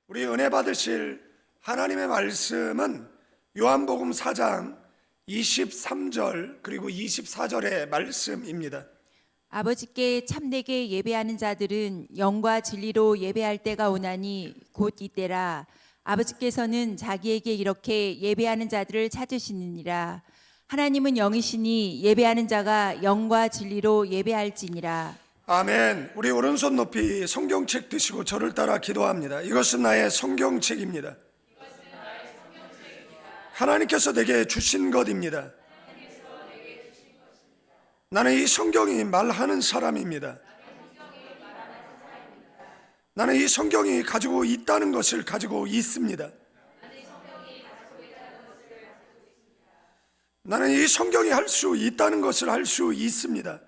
우리 은혜 받으실 하나님의 말씀은 요한복음 4장 23절 그리고 24절의 말씀입니다. 아버지께 참되게 예배하는 자들은 영과 진리로 예배할 때가 오나니 곧 이때라. 아버지께서는 자기에게 이렇게 예배하는 자들을 찾으시느니라. 하나님은 영이시니 예배하는 자가 영과 진리로 예배할지니라. 아멘. 우리 오른손 높이 성경책 드시고 저를 따라 기도합니다. 이것은 나의 성경책입니다. 하나님께서 내게 주신 것입니다. 나는 이 성경이 말하는 사람입니다. 나는 이 성경이 가지고 있다는 것을 가지고 있습니다. 나는 이 성경이 할 수 있다는 것을 할 수 있습니다.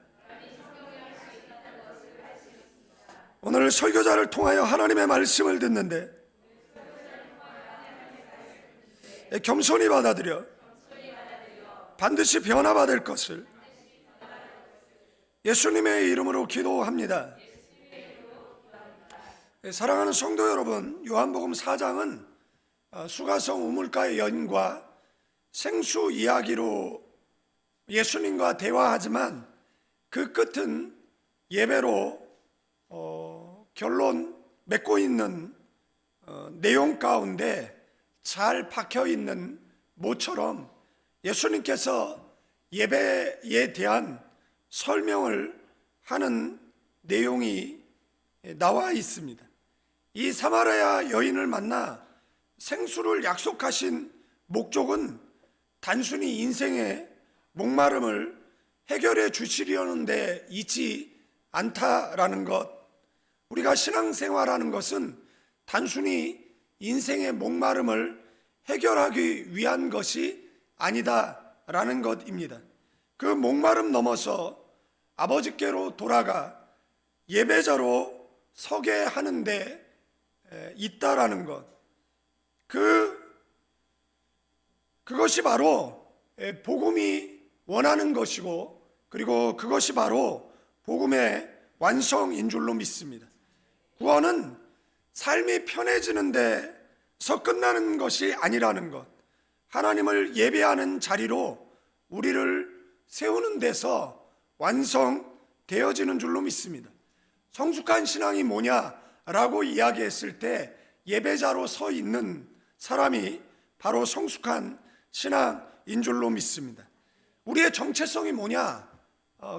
오늘 설교자를 통하여 하나님의 말씀을 듣는데 겸손히 받아들여 반드시 변화받을 것을 예수님의 이름으로 기도합니다. 사랑하는 성도 여러분, 요한복음 4장은 수가성 우물가의 여인과 생수 이야기로 예수님과 대화하지만 그 끝은 예배로 결론 맺고 있는 내용 가운데 잘 박혀 있는 모처럼 예수님께서 예배에 대한 설명을 하는 내용이 나와 있습니다. 이 사마리아 여인을 만나 생수를 약속하신 목적은 단순히 인생의 목마름을 해결해 주시려는 데 있지 않다라는 것. 우리가 신앙생활하는 것은 단순히 인생의 목마름을 해결하기 위한 것이 아니다라는 것입니다. 그 목마름 넘어서 아버지께로 돌아가 예배자로 서게 하는 데 있다라는 것. 그것이 바로 복음이 원하는 것이고, 그리고 그것이 바로 복음의 완성인 줄로 믿습니다. 구원은 삶이 편해지는 데서 끝나는 것이 아니라는 것. 하나님을 예배하는 자리로 우리를 세우는 데서 완성되어지는 줄로 믿습니다. 성숙한 신앙이 뭐냐라고 이야기했을 때 예배자로 서 있는 사람이 바로 성숙한 신앙인 줄로 믿습니다. 우리의 정체성이 뭐냐,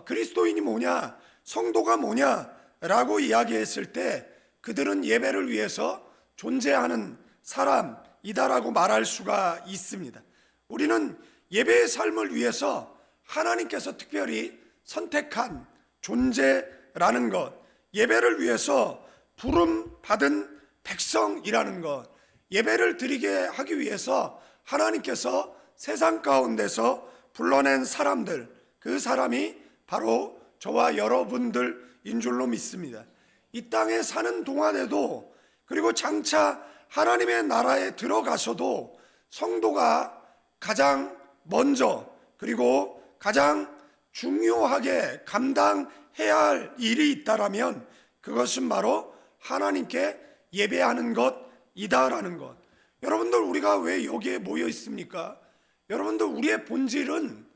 그리스도인이 뭐냐, 성도가 뭐냐라고 이야기했을 때 그들은 예배를 위해서 존재하는 사람이다라고 말할 수가 있습니다. 우리는 예배의 삶을 위해서 하나님께서 특별히 선택한 존재라는 것, 예배를 위해서 부름 받은 백성이라는 것, 예배를 드리게 하기 위해서 하나님께서 세상 가운데서 불러낸 사람들, 그 사람이 바로 저와 여러분들인 줄로 믿습니다. 이 땅에 사는 동안에도, 그리고 장차 하나님의 나라에 들어가서도 성도가 가장 먼저 그리고 가장 중요하게 감당해야 할 일이 있다라면 그것은 바로 하나님께 예배하는 것이다라는 것. 여러분들, 우리가 왜 여기에 모여 있습니까? 여러분들, 우리의 본질은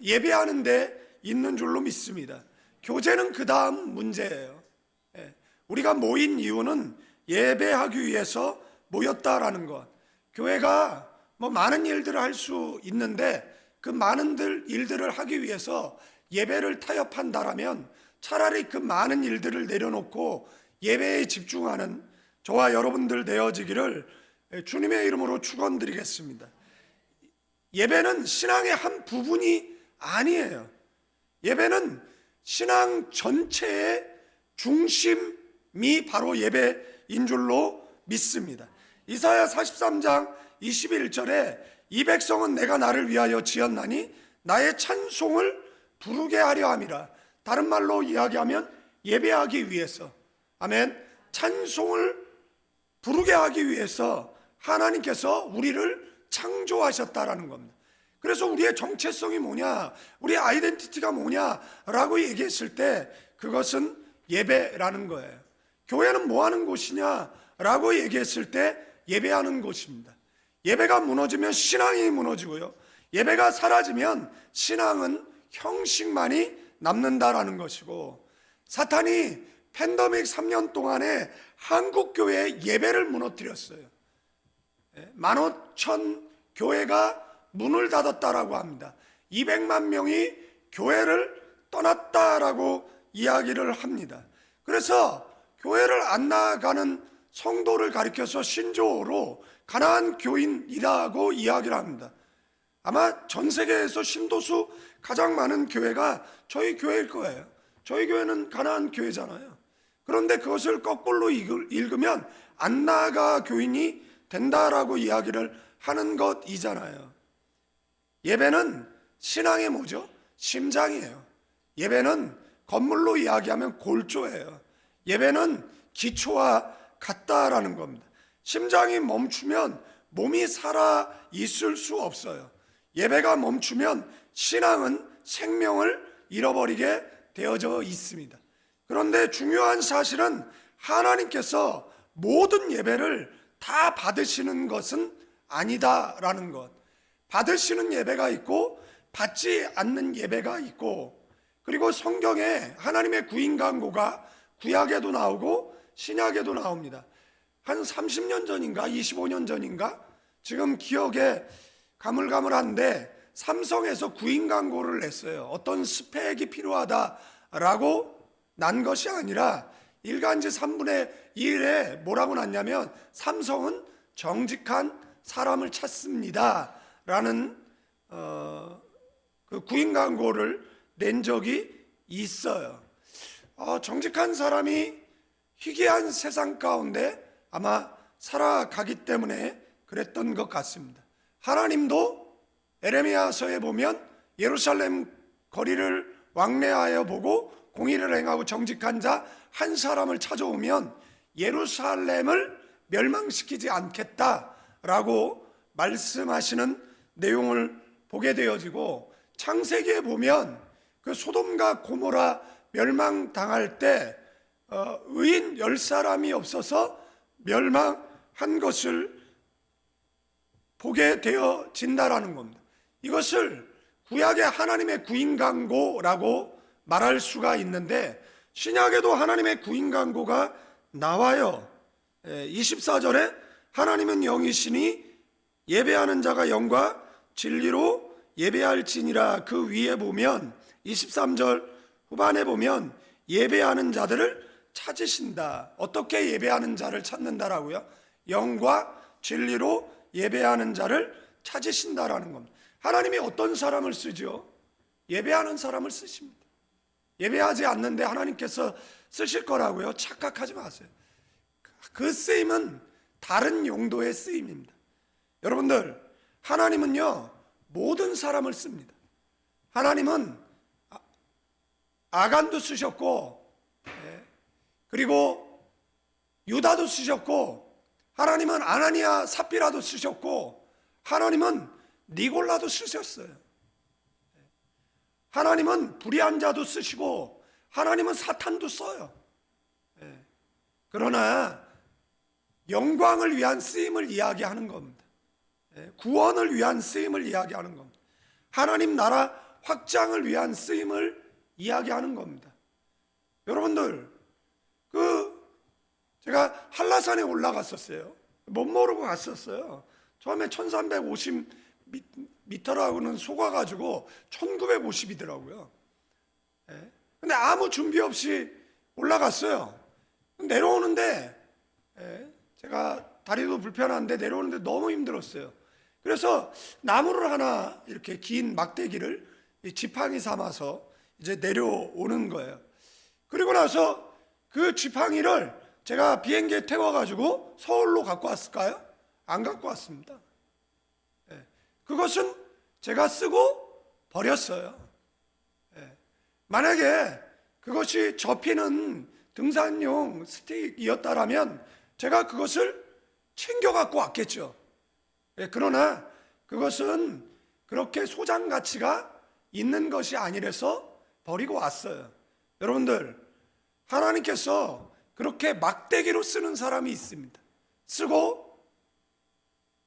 예배하는 데 있는 줄로 믿습니다. 교제는 그 다음 문제예요. 우리가 모인 이유는 예배하기 위해서 모였다라는 것. 교회가 많은 일들을 할 수 있는데 그 많은 일들을 하기 위해서 예배를 타협한다라면 차라리 그 많은 일들을 내려놓고 예배에 집중하는 저와 여러분들 되어지기를 주님의 이름으로 축원드리겠습니다. 예배는 신앙의 한 부분이 아니에요. 예배는 신앙 전체의 중심이 바로 예배인 줄로 믿습니다. 이사야 43장 21절에 이 백성은 내가 나를 위하여 지었나니 나의 찬송을 부르게 하려 함이라. 다른 말로 이야기하면 예배하기 위해서, 아멘, 찬송을 부르게 하기 위해서 하나님께서 우리를 창조하셨다라는 겁니다. 그래서 우리의 정체성이 뭐냐, 우리의 아이덴티티가 뭐냐라고 얘기했을 때 그것은 예배라는 거예요. 교회는 뭐 하는 곳이냐 라고 얘기했을 때 예배하는 곳입니다. 예배가 무너지면 신앙이 무너지고요, 예배가 사라지면 신앙은 형식만이 남는다라는 것이고, 사탄이 팬데믹 3년 동안에 한국교회의 예배를 무너뜨렸어요. 15,000 교회가 문을 닫았다라고 합니다. 200만 명이 교회를 떠났다라고 이야기를 합니다. 그래서 교회를 안 나가는 성도를 가리켜서 신조어로 가난한 교인이라고 이야기를 합니다. 아마 전 세계에서 신도수 가장 많은 교회가 저희 교회일 거예요. 저희 교회는 가난한 교회잖아요. 그런데 그것을 거꾸로 읽으면 안 나가 교인이 된다라고 이야기를 하는 것이잖아요. 예배는 신앙의 뭐죠? 심장이에요. 예배는 건물로 이야기하면 골조예요. 예배는 기초와 같다라는 겁니다. 심장이 멈추면 몸이 살아 있을 수 없어요. 예배가 멈추면 신앙은 생명을 잃어버리게 되어져 있습니다. 그런데 중요한 사실은 하나님께서 모든 예배를 다 받으시는 것은 아니다라는 것. 받으시는 예배가 있고 받지 않는 예배가 있고, 그리고 성경에 하나님의 구인 강구가 구약에도 나오고 신약에도 나옵니다. 한 30년 전인가 25년 전인가 지금 기억에 가물가물한데 삼성에서 구인 광고를 냈어요. 어떤 스펙이 필요하다라고 난 것이 아니라 일간지 3분의 1에 뭐라고 났냐면 삼성은 정직한 사람을 찾습니다 라는 그 구인 광고를 낸 적이 있어요. 정직한 사람이 희귀한 세상 가운데 아마 살아가기 때문에 그랬던 것 같습니다. 하나님도 에레미야서에 보면 예루살렘 거리를 왕래하여 보고 공의를 행하고 정직한 자 한 사람을 찾아오면 예루살렘을 멸망시키지 않겠다라고 말씀하시는 내용을 보게 되어지고, 창세기에 보면 그 소돔과 고모라 멸망당할 때 의인 10사람이 없어서 멸망한 것을 보게 되어진다라는 겁니다. 이것을 구약의 하나님의 구인강고라고 말할 수가 있는데, 신약에도 하나님의 구인강고가 나와요. 24절에 하나님은 영이시니 예배하는 자가 영과 진리로 예배할지니라. 그 위에 보면 23절 후반에 보면 예배하는 자들을 찾으신다. 어떻게 예배하는 자를 찾는다라고요? 영과 진리로 예배하는 자를 찾으신다라는 겁니다. 하나님이 어떤 사람을 쓰죠? 예배하는 사람을 쓰십니다. 예배하지 않는데 하나님께서 쓰실 거라고요? 착각하지 마세요. 그 쓰임은 다른 용도의 쓰임입니다. 여러분들, 하나님은요 모든 사람을 씁니다. 하나님은 아간도 쓰셨고, 그리고 유다도 쓰셨고, 하나님은 아나니아 삽비라도 쓰셨고, 하나님은 니골라도 쓰셨어요. 하나님은 불의한 자도 쓰시고, 하나님은 사탄도 써요. 그러나 영광을 위한 쓰임을 이야기하는 겁니다. 구원을 위한 쓰임을 이야기하는 겁니다. 하나님 나라 확장을 위한 쓰임을 이야기하는 겁니다. 여러분들, 제가 한라산에 올라갔었어요. 못 모르고 갔었어요. 처음에 1350m라고는 속아가지고 1950이더라고요. 근데 아무 준비 없이 올라갔어요. 내려오는데 제가 다리도 불편한데 내려오는데 너무 힘들었어요. 그래서 나무를 하나 이렇게 긴 막대기를 지팡이 삼아서 이제 내려오는 거예요. 그리고 나서 그 지팡이를 제가 비행기에 태워가지고 서울로 갖고 왔을까요? 안 갖고 왔습니다. 그것은 제가 쓰고 버렸어요. 만약에 그것이 접히는 등산용 스틱이었다라면 제가 그것을 챙겨 갖고 왔겠죠. 그러나 그것은 그렇게 소장 가치가 있는 것이 아니라서 버리고 왔어요. 여러분들, 하나님께서 그렇게 막대기로 쓰는 사람이 있습니다. 쓰고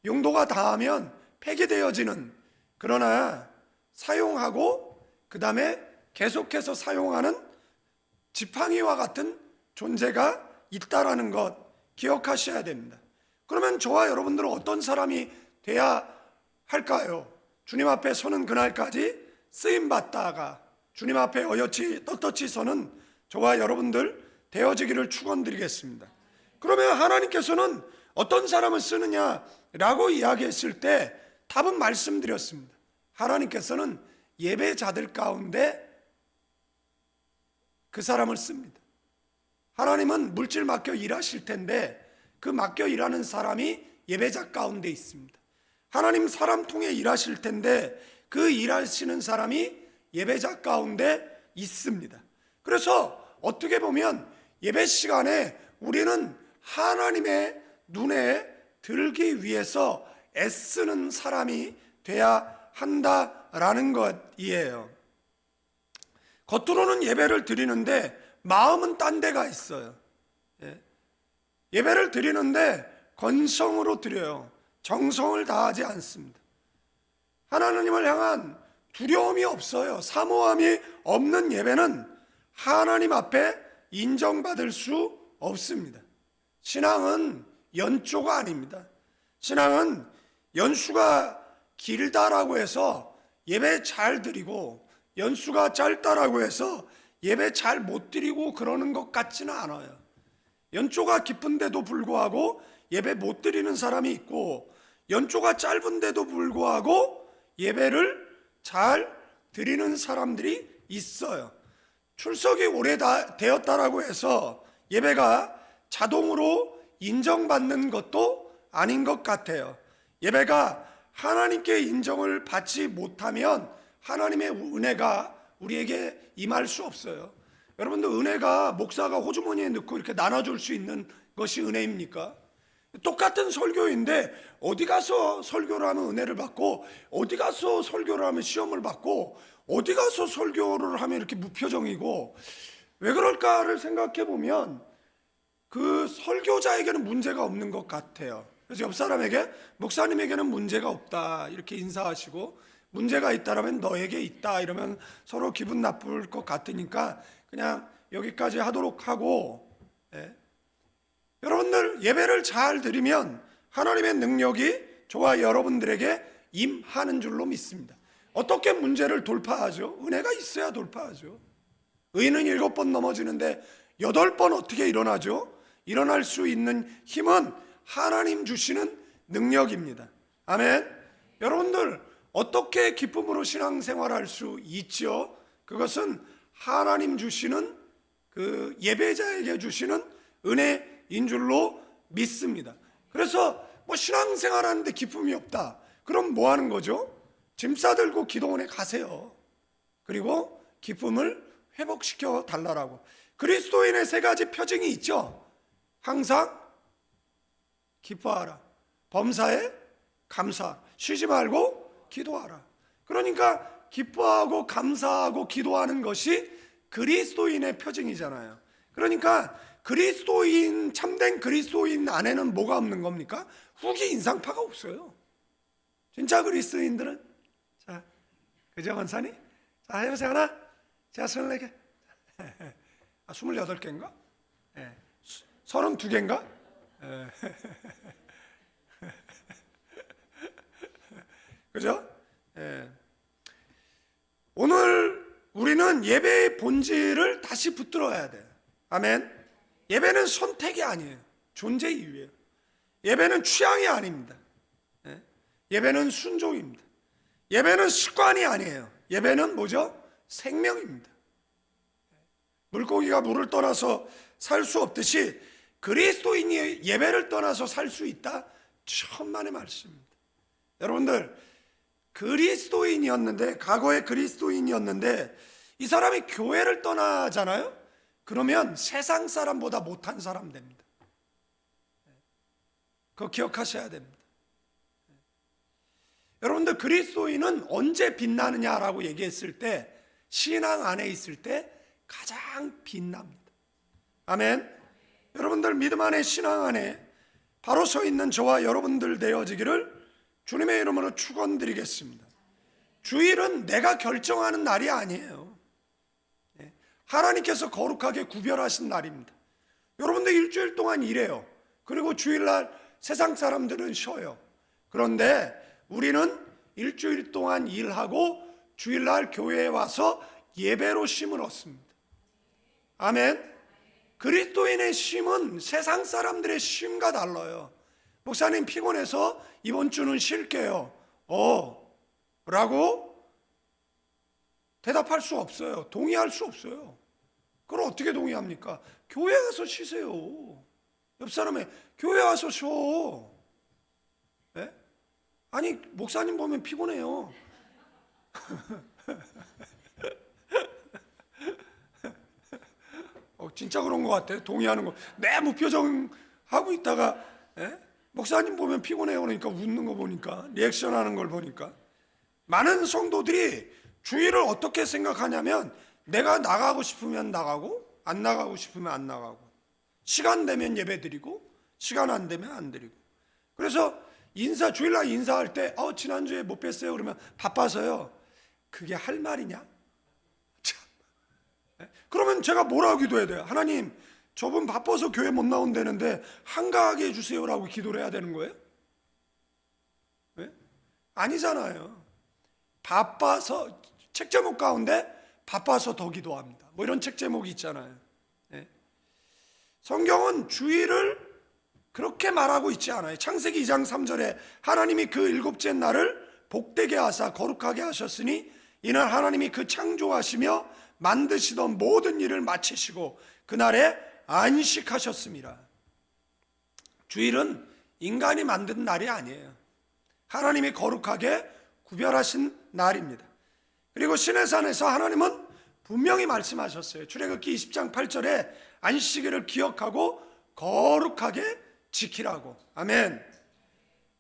용도가 다하면 폐기되어지는, 그러나 사용하고 그 다음에 계속해서 사용하는 지팡이와 같은 존재가 있다라는 것 기억하셔야 됩니다. 그러면 저와 여러분들은 어떤 사람이 돼야 할까요? 주님 앞에 서는 그날까지 쓰임받다가 주님 앞에 어여치 떳떳이 서는 저와 여러분들 되어지기를 축원드리겠습니다. 그러면 하나님께서는 어떤 사람을 쓰느냐라고 이야기했을 때 답은 말씀드렸습니다. 하나님께서는 예배자들 가운데 그 사람을 씁니다. 하나님은 물질 맡겨 일하실 텐데 그 맡겨 일하는 사람이 예배자 가운데 있습니다. 하나님 사람 통해 일하실 텐데 그 일하시는 사람이 예배자 가운데 있습니다. 그래서 어떻게 보면 예배 시간에 우리는 하나님의 눈에 들기 위해서 애쓰는 사람이 돼야 한다라는 것이에요. 겉으로는 예배를 드리는데 마음은 딴 데가 있어요. 예배를 드리는데 건성으로 드려요. 정성을 다하지 않습니다. 하나님을 향한 두려움이 없어요. 사모함이 없는 예배는 하나님 앞에 인정받을 수 없습니다. 신앙은 연조가 아닙니다. 신앙은 연수가 길다라고 해서 예배 잘 드리고 연수가 짧다라고 해서 예배 잘 못 드리고 그러는 것 같지는 않아요. 연조가 깊은데도 불구하고 예배 못 드리는 사람이 있고 연조가 짧은데도 불구하고 예배를 잘 드리는 사람들이 있어요. 출석이 오래되었다라고 해서 예배가 자동으로 인정받는 것도 아닌 것 같아요. 예배가 하나님께 인정을 받지 못하면 하나님의 은혜가 우리에게 임할 수 없어요. 여러분들, 은혜가 목사가 호주머니에 넣고 이렇게 나눠줄 수 있는 것이 은혜입니까? 똑같은 설교인데 어디 가서 설교를 하면 은혜를 받고 어디 가서 설교를 하면 시험을 받고 어디 가서 설교를 하면 이렇게 무표정이고, 왜 그럴까를 생각해 보면 그 설교자에게는 문제가 없는 것 같아요. 그래서 옆 사람에게 목사님에게는 문제가 없다 이렇게 인사하시고, 문제가 있다라면 너에게 있다 이러면 서로 기분 나쁠 것 같으니까 그냥 여기까지 하도록 하고, 여러분들 예배를 잘 드리면 하나님의 능력이 저와 여러분들에게 임하는 줄로 믿습니다. 어떻게 문제를 돌파하죠? 은혜가 있어야 돌파하죠. 의인은 7번 넘어지는데 8번 어떻게 일어나죠? 일어날 수 있는 힘은 하나님 주시는 능력입니다. 아멘. 여러분들, 어떻게 기쁨으로 신앙생활할 수 있죠? 그것은 하나님 주시는 그 예배자에게 주시는 은혜인 줄로 믿습니다. 그래서 뭐 신앙생활하는데 기쁨이 없다, 그럼 뭐 하는 거죠? 짐 싸들고 기도원에 가세요. 그리고 기쁨을 회복시켜 달라라고. 그리스도인의 3가지 표징이 있죠. 항상 기뻐하라, 범사에 감사, 쉬지 말고 기도하라. 그러니까 기뻐하고 감사하고 기도하는 것이 그리스도인의 표징이잖아요. 그러니까 그리스도인, 참된 그리스도인 안에는 뭐가 없는 겁니까? 후기 인상파가 없어요. 진짜 그리스도인들은. 자, 그죠, 원사님? 자, 해보세요. 하나, 자, 24개. 28개인가? 32개인가? 그죠? 오늘 우리는 예배의 본질을 다시 붙들어야 돼요. 아멘. 예배는 선택이 아니에요. 존재 이유예요. 예배는 취향이 아닙니다. 예배는 순종입니다. 예배는 습관이 아니에요. 예배는 뭐죠? 생명입니다. 물고기가 물을 떠나서 살 수 없듯이 그리스도인이 예배를 떠나서 살 수 있다? 천만의 말씀입니다. 여러분들, 그리스도인이었는데, 과거에 그리스도인이었는데 이 사람이 교회를 떠나잖아요? 그러면 세상 사람보다 못한 사람 됩니다. 그거 기억하셔야 됩니다. 여러분들, 그리스도인은 언제 빛나느냐라고 얘기했을 때 신앙 안에 있을 때 가장 빛납니다. 아멘. 여러분들, 믿음 안에, 신앙 안에 바로 서 있는 저와 여러분들 되어지기를 주님의 이름으로 축원드리겠습니다. 주일은 내가 결정하는 날이 아니에요. 하나님께서 거룩하게 구별하신 날입니다. 여러분들 일주일 동안 일해요. 그리고 주일날 세상 사람들은 쉬어요. 그런데 우리는 일주일 동안 일하고 주일날 교회에 와서 예배로 쉼을 얻습니다. 아멘. 그리스도인의 쉼은 세상 사람들의 쉼과 달라요. 목사님 피곤해서 이번 주는 쉴게요. 라고 대답할 수 없어요. 동의할 수 없어요. 그걸 어떻게 동의합니까? 교회 가서 쉬세요. 옆 사람에 교회 와서 쉬어. 네? 아니 목사님 보면 피곤해요. 진짜 그런 것 같아요. 동의하는 거. 내 무표정 하고 있다가 목사님 보면 피곤해요. 그러니까 웃는 거 보니까, 리액션 하는 걸 보니까, 많은 성도들이 주일을 어떻게 생각하냐면 내가 나가고 싶으면 나가고 안 나가고 싶으면 안 나가고, 시간 되면 예배 드리고 시간 안 되면 안 드리고. 그래서 주일날 인사할 때 지난주에 못 뵀어요 그러면 바빠서요. 그게 할 말이냐? 참. 그러면 제가 뭐라고 기도해야 돼요? 하나님, 저분 바빠서 교회 못 나온다는데 한가하게 해주세요라고 기도를 해야 되는 거예요? 네? 아니잖아요. 바빠서, 책 제목 가운데 바빠서 더 기도합니다, 뭐 이런 책 제목이 있잖아요. 네? 성경은 주일을 그렇게 말하고 있지 않아요. 창세기 2장 3절에 하나님이 그 일곱째 날을 복되게 하사 거룩하게 하셨으니 이는 하나님이 그 창조하시며 만드시던 모든 일을 마치시고 그날에 안식하셨습니다. 주일은 인간이 만든 날이 아니에요. 하나님이 거룩하게 구별하신 날입니다. 그리고 시내산에서 하나님은 분명히 말씀하셨어요. 출애굽기 20장 8절에 안식일을 기억하고 거룩하게 지키라고. 아멘.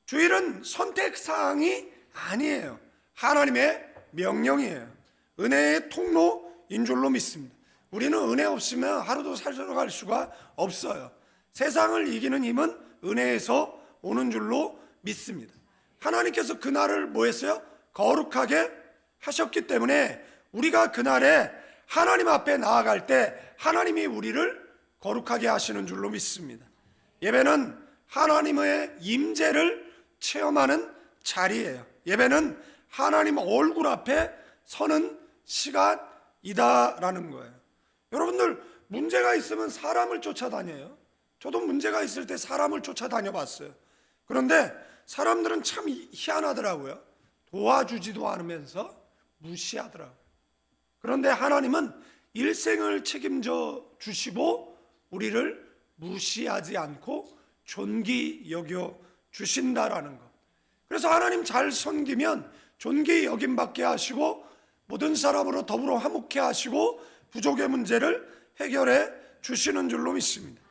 주일은 선택사항이 아니에요. 하나님의 명령이에요. 은혜의 통로인 줄로 믿습니다. 우리는 은혜 없으면 하루도 살아갈 수가 없어요. 세상을 이기는 힘은 은혜에서 오는 줄로 믿습니다. 하나님께서 그날을 뭐 했어요? 거룩하게 하셨기 때문에 우리가 그날에 하나님 앞에 나아갈 때 하나님이 우리를 거룩하게 하시는 줄로 믿습니다. 예배는 하나님의 임재를 체험하는 자리예요. 예배는 하나님 얼굴 앞에 서는 시간이다라는 거예요. 여러분들 문제가 있으면 사람을 쫓아다녀요. 저도 문제가 있을 때 사람을 쫓아다녀 봤어요. 그런데 사람들은 참 희한하더라고요. 도와주지도 않으면서 무시하더라고요. 그런데 하나님은 일생을 책임져 주시고 우리를 무시하지 않고 존귀 여겨 주신다라는 것. 그래서 하나님 잘 섬기면 존귀 여김받게 하시고 모든 사람으로 더불어 화목해 하시고 부족의 문제를 해결해 주시는 줄로 믿습니다.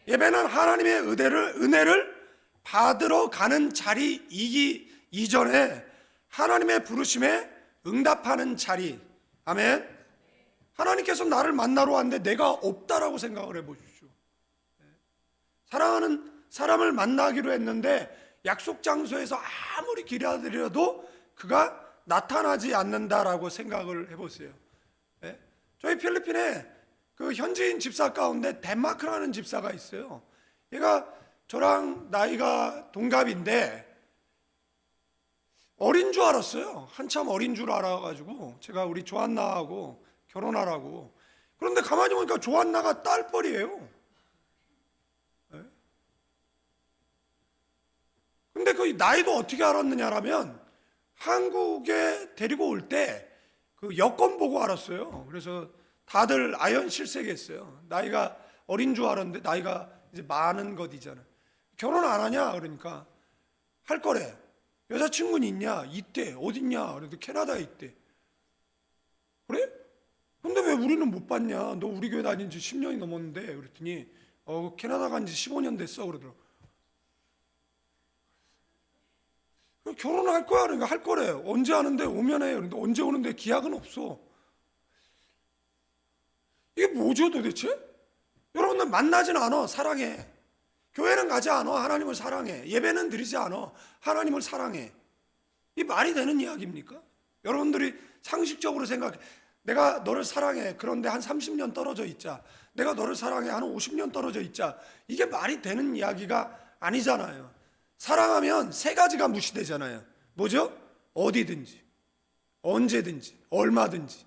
예배는 하나님의 은혜를 받으러 가는 자리이기 이전에 하나님의 부르심에 응답하는 자리. 아멘. 하나님께서 나를 만나러 왔는데 내가 없다라고 생각을 해보십시오. 사랑하는 사람을 만나기로 했는데 약속 장소에서 아무리 기다려도 그가 나타나지 않는다라고 생각을 해보세요. 저희 필리핀에 그 현지인 집사 가운데 덴마크라는 집사가 있어요. 얘가 저랑 나이가 동갑인데 어린 줄 알았어요. 한참 어린 줄 알아가지고 제가 우리 조한나하고 결혼하라고. 그런데 가만히 보니까 조한나가 딸뻘이에요. 근데 그 나이도 어떻게 알았느냐라면 한국에 데리고 올 때 그 여권 보고 알았어요. 그래서 다들 아연실색했어요. 나이가 어린 줄 알았는데 나이가 이제 많은 것이잖아요. 결혼 안 하냐? 그러니까 할 거래. 여자친구는 있냐? 있대. 어딨냐? 그래도 캐나다에 있대. 그래? 근데 왜 우리는 못 봤냐? 너 우리 교회 다닌 지 10년이 넘었는데. 그랬더니 캐나다 간 지 15년 됐어. 그러더라고. 결혼할 거야. 그러니까 할 거래. 언제 하는데? 오면 해. 그런데 언제 오는데 기약은 없어. 이게 뭐죠 도대체? 여러분들 만나진 않아. 사랑해. 교회는 가지 않아. 하나님을 사랑해. 예배는 드리지 않아. 하나님을 사랑해. 이 말이 되는 이야기입니까? 여러분들이 상식적으로 생각해. 내가 너를 사랑해. 그런데 한 30년 떨어져 있자. 내가 너를 사랑해. 한 50년 떨어져 있자. 이게 말이 되는 이야기가 아니잖아요. 사랑하면 세 가지가 무시되잖아요. 뭐죠? 어디든지, 언제든지, 얼마든지.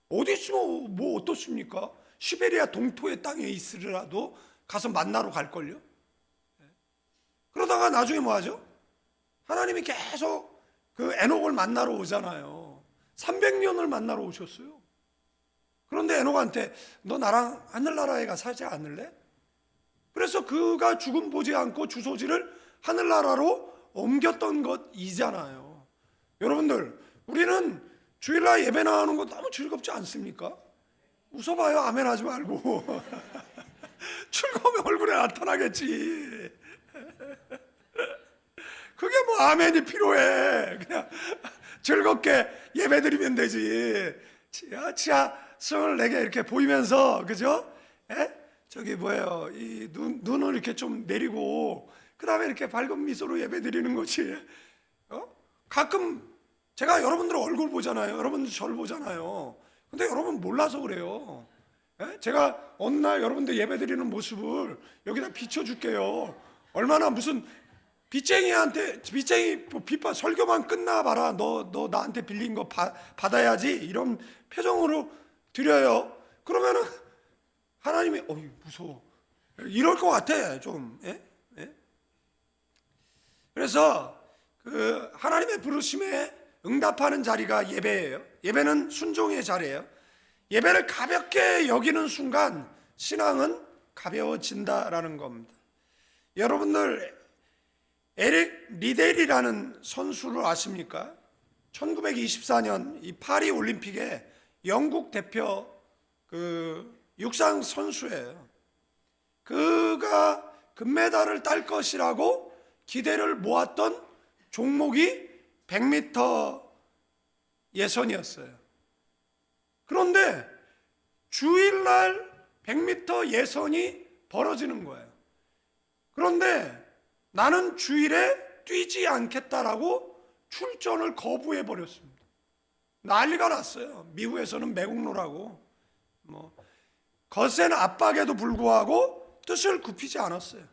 어디 있으면 뭐 어떻습니까? 시베리아 동토의 땅에 있으라도 가서 만나러 갈걸요? 그러다가 나중에 뭐 하죠? 하나님이 계속 그 에녹을 만나러 오잖아요. 300년을 만나러 오셨어요. 그런데 에녹한테 너 나랑 하늘나라에 가 살지 않을래? 그래서 그가 죽음 보지 않고 주소지를 하늘나라로 옮겼던 것이잖아요. 여러분들, 우리는 주일날 예배 나가는 거 너무 즐겁지 않습니까? 웃어봐요. 아멘 하지 말고. 즐거움이 얼굴에 나타나겠지. 그게 뭐 아멘이 필요해. 그냥 즐겁게 예배 드리면 되지. 지하성을 내게 이렇게 보이면서, 그죠? 에? 저기 뭐예요? 이 눈을 이렇게 좀 내리고, 그 다음에 이렇게 밝은 미소로 예배 드리는 거지. 가끔 제가 여러분들 얼굴 보잖아요. 여러분들 저를 보잖아요. 근데 여러분 몰라서 그래요. 제가 어느 날 여러분들 예배 드리는 모습을 여기다 비춰줄게요. 얼마나 무슨 빚쟁이 빚받 설교만 끝나봐라. 너 나한테 빌린 거 받아야지. 이런 표정으로 드려요. 그러면은 하나님이 무서워. 이럴 것 같아 좀. 그래서 그 하나님의 부르심에 응답하는 자리가 예배예요. 예배는 순종의 자리예요. 예배를 가볍게 여기는 순간 신앙은 가벼워진다라는 겁니다. 여러분들 에릭 리델이라는 선수를 아십니까? 1924년 이 파리 올림픽에 영국 대표 그 육상 선수예요. 그가 금메달을 딸 것이라고 기대를 모았던 종목이 100m 예선이었어요. 그런데 주일날 100m 예선이 벌어지는 거예요. 그런데 나는 주일에 뛰지 않겠다라고 출전을 거부해 버렸습니다. 난리가 났어요. 미국에서는 매국노라고. 거센 압박에도 불구하고 뜻을 굽히지 않았어요.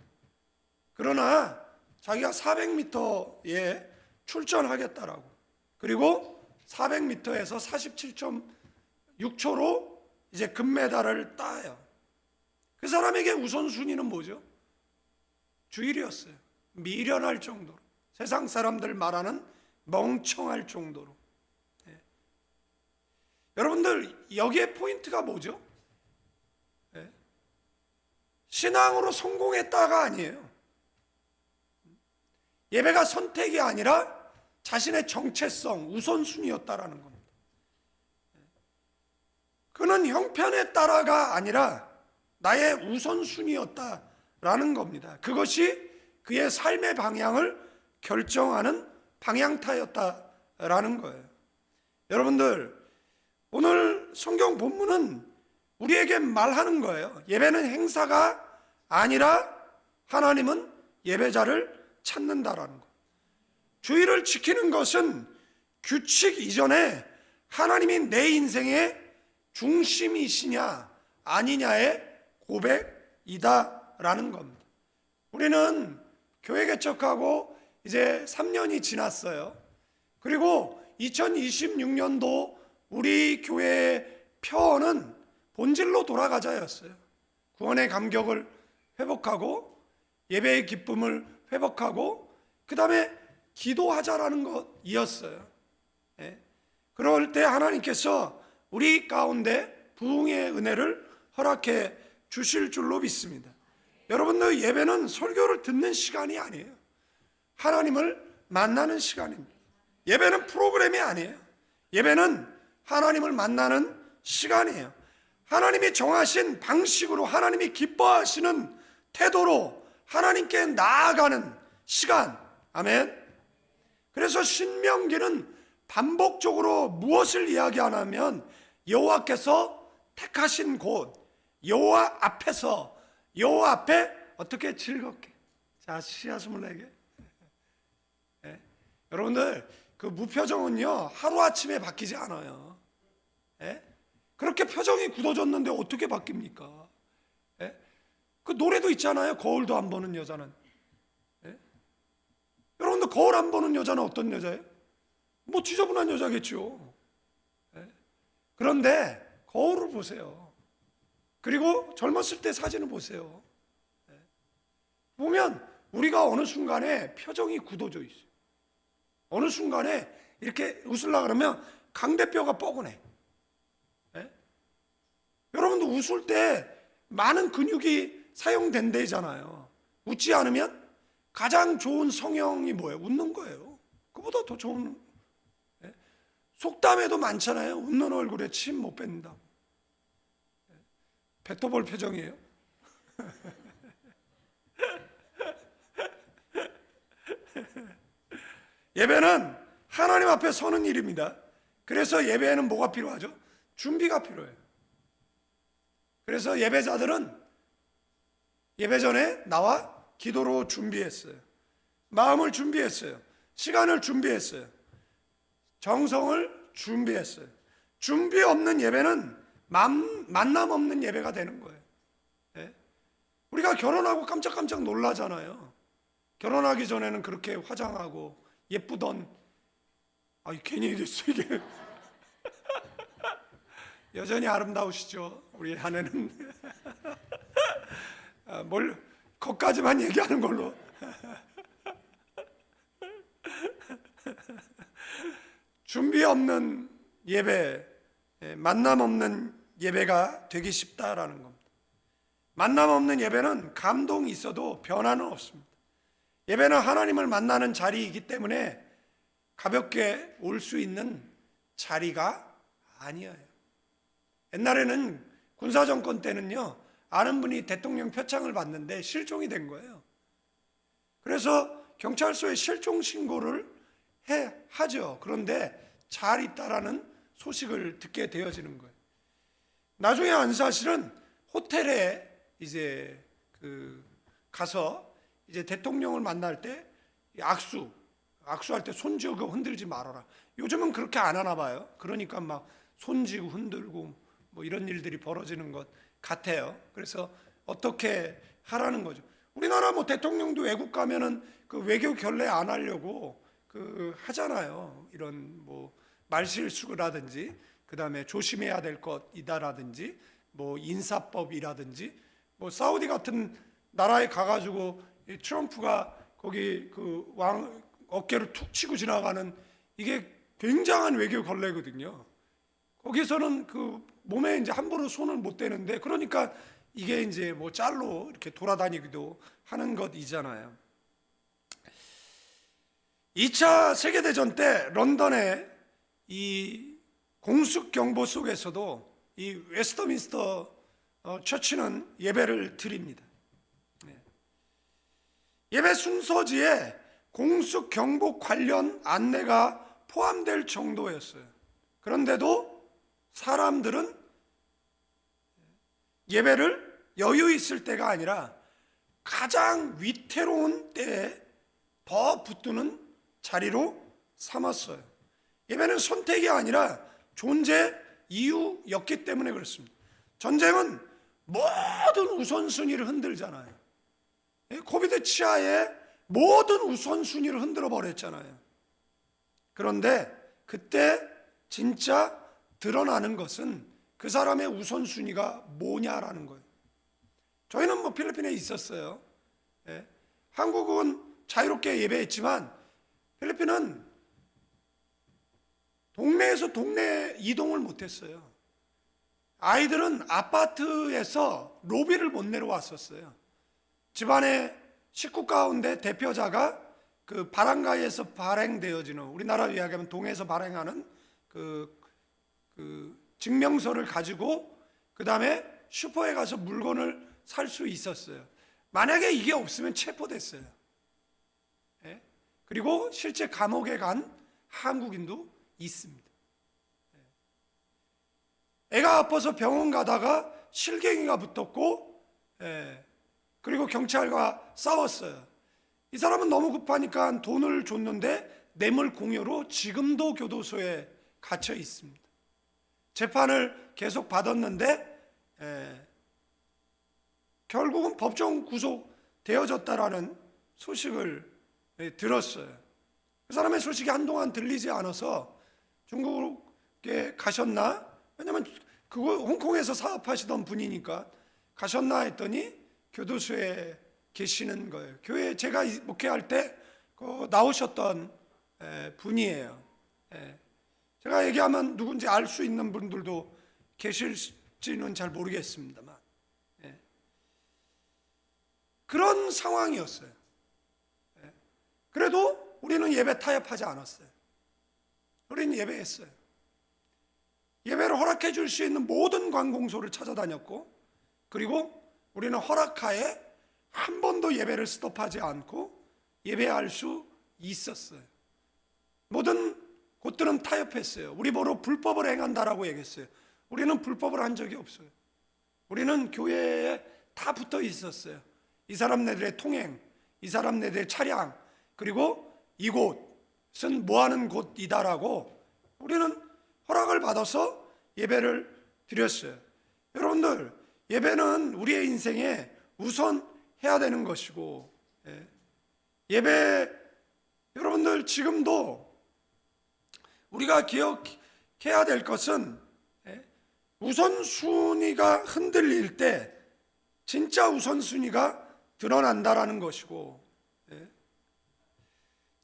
그러나 자기가 400m에 출전하겠다라고. 그리고 400m에서 47.6초로 이제 금메달을 따요. 그 사람에게 우선순위는 뭐죠? 주일이었어요. 미련할 정도로. 세상 사람들 말하는 멍청할 정도로. 여러분들 여기에 포인트가 뭐죠? 신앙으로 성공했다가 아니에요. 예배가 선택이 아니라 자신의 정체성, 우선순위였다라는 겁니다. 그는 형편에 따라가 아니라 나의 우선순위였다라는 겁니다. 그것이 그의 삶의 방향을 결정하는 방향타였다라는 거예요. 여러분들, 오늘 성경 본문은 우리에게 말하는 거예요. 예배는 행사가 아니라 하나님은 예배자를 찾는다라는 것. 주의를 지키는 것은 규칙 이전에 하나님이 내 인생의 중심이시냐 아니냐의 고백이다라는 겁니다. 우리는 교회 개척하고 이제 3년이 지났어요. 그리고 2026년도 우리 교회의 표어는 본질로 돌아가자였어요. 구원의 감격을 회복하고 예배의 기쁨을 회복하고 그 다음에 기도하자라는 것이었어요. 그럴 때 하나님께서 우리 가운데 부흥의 은혜를 허락해 주실 줄로 믿습니다. 여러분들 예배는 설교를 듣는 시간이 아니에요. 하나님을 만나는 시간입니다. 예배는 프로그램이 아니에요. 예배는 하나님을 만나는 시간이에요. 하나님이 정하신 방식으로 하나님이 기뻐하시는 태도로 하나님께 나아가는 시간. 아멘. 그래서 신명기는 반복적으로 무엇을 이야기하냐면 여호와께서 택하신 곳, 여호와 앞에서 여호와 앞에 어떻게 즐겁게. 자, 시야 24개. 예? 여러분들, 그 무표정은요, 하루아침에 바뀌지 않아요. 예? 그렇게 표정이 굳어졌는데 어떻게 바뀝니까? 예? 그 노래도 있잖아요. 거울도 안 보는 여자는. 예? 여러분들, 거울 안 보는 여자는 어떤 여자예요? 뭐 지저분한 여자겠죠. 예? 그런데 거울을 보세요. 그리고 젊었을 때 사진을 보세요. 예? 보면 우리가 어느 순간에 표정이 굳어져 있어요. 어느 순간에 이렇게 웃으려고 그러면 강대뼈가 뻐근해. 예? 여러분도 웃을 때 많은 근육이 사용된대잖아요. 웃지 않으면 가장 좋은 성형이 뭐예요? 웃는 거예요. 그보다 더 좋은. 예? 속담에도 많잖아요. 웃는 얼굴에 침 못 뱉는다고. 예? 뱉어볼 표정이에요. 예배는 하나님 앞에 서는 일입니다. 그래서 예배에는 뭐가 필요하죠? 준비가 필요해요. 그래서 예배자들은 예배 전에 나와 기도로 준비했어요. 마음을 준비했어요. 시간을 준비했어요. 정성을 준비했어요. 준비 없는 예배는 만남 없는 예배가 되는 거예요. 예? 우리가 결혼하고 깜짝깜짝 놀라잖아요. 결혼하기 전에는 그렇게 화장하고 예쁘던, 괜히 얘기했어 이게. 여전히 아름다우시죠 우리 아내는. 거기까지만 얘기하는 걸로. 준비 없는 예배, 만남 없는 예배가 되기 쉽다라는 겁니다. 만남 없는 예배는 감동이 있어도 변화는 없습니다. 예배는 하나님을 만나는 자리이기 때문에 가볍게 올 수 있는 자리가 아니에요. 옛날에는 군사정권 때는요, 아는 분이 대통령 표창을 받는데 실종이 된 거예요. 그래서 경찰서에 실종 신고를 하죠. 그런데 잘 있다라는 소식을 듣게 되어지는 거예요. 나중에 안사실은 호텔에 이제 가서 이제 대통령을 만날 때 악수할 때 손 쥐고 흔들지 말아라. 요즘은 그렇게 안 하나 봐요. 그러니까 막 손 쥐고 흔들고 뭐 이런 일들이 벌어지는 것 같아요. 그래서 어떻게 하라는 거죠. 우리나라 뭐 대통령도 외국 가면은 그 외교 결례 안 하려고 하잖아요. 이런 뭐 말실수라든지 그다음에 조심해야 될 것이다라든지 뭐 인사법이라든지 뭐 사우디 같은 나라에 가가지고 이 트럼프가 거기 그 왕 어깨를 툭 치고 지나가는 이게 굉장한 외교 걸레거든요. 거기서는 그 몸에 이제 함부로 손을 못 대는데 그러니까 이게 이제 뭐 짤로 이렇게 돌아다니기도 하는 것이잖아요. 2차 세계대전 때 런던의 이 공습 경보 속에서도 이 웨스터민스터 처치는 예배를 드립니다. 예배 순서지에 공습 경보 관련 안내가 포함될 정도였어요. 그런데도 사람들은 예배를 여유 있을 때가 아니라 가장 위태로운 때에 더 붙드는 자리로 삼았어요. 예배는 선택이 아니라 존재 이유였기 때문에 그렇습니다. 전쟁은 모든 우선순위를 흔들잖아요. 코비드 치하에 모든 우선순위를 흔들어 버렸잖아요. 그런데 그때 진짜 드러나는 것은 그 사람의 우선순위가 뭐냐라는 거예요. 저희는 뭐 필리핀에 있었어요. 한국은 자유롭게 예배했지만 필리핀은 동네에서 동네 이동을 못했어요. 아이들은 아파트에서 로비를 못 내려왔었어요. 집안의 식구 가운데 대표자가 그 바랑가에서 발행되어지는, 우리나라 이야기하면 동에서 발행하는 그 증명서를 가지고 그 다음에 슈퍼에 가서 물건을 살 수 있었어요. 만약에 이게 없으면 체포됐어요. 그리고 실제 감옥에 간 한국인도 있습니다. 애가 아파서 병원 가다가 실갱이가 붙었고 그리고 경찰과 싸웠어요. 이 사람은 너무 급하니까 돈을 줬는데 뇌물 공여로 지금도 교도소에 갇혀 있습니다. 재판을 계속 받았는데 결국은 법정 구속되어졌다라는 소식을 들었어요. 그 사람의 소식이 한동안 들리지 않아서 중국에 가셨나? 왜냐면 그거 홍콩에서 사업하시던 분이니까 가셨나 했더니 교도소에 계시는 거예요. 교회 제가 목회할 때 나오셨던 분이에요. 제가 얘기하면 누군지 알 수 있는 분들도 계실지는 잘 모르겠습니다만 그런 상황이었어요. 그래도 우리는 예배 타협하지 않았어요. 우리는 예배했어요. 예배를 허락해 줄 수 있는 모든 관공서를 찾아다녔고, 그리고 우리는 허락하에 한 번도 예배를 스톱하지 않고 예배할 수 있었어요. 모든 곳들은 타협했어요. 우리 보러 불법을 행한다라고 얘기했어요. 우리는 불법을 한 적이 없어요. 우리는 교회에 다 붙어 있었어요. 이 사람네들의 통행, 이 사람네들의 차량, 그리고 이곳은 뭐하는 곳이다라고 우리는 허락을 받아서 예배를 드렸어요. 여러분들, 예배는 우리의 인생에 우선 해야 되는 것이고, 예배, 여러분들 지금도 우리가 기억해야 될 것은 우선순위가 흔들릴 때 진짜 우선순위가 드러난다라는 것이고,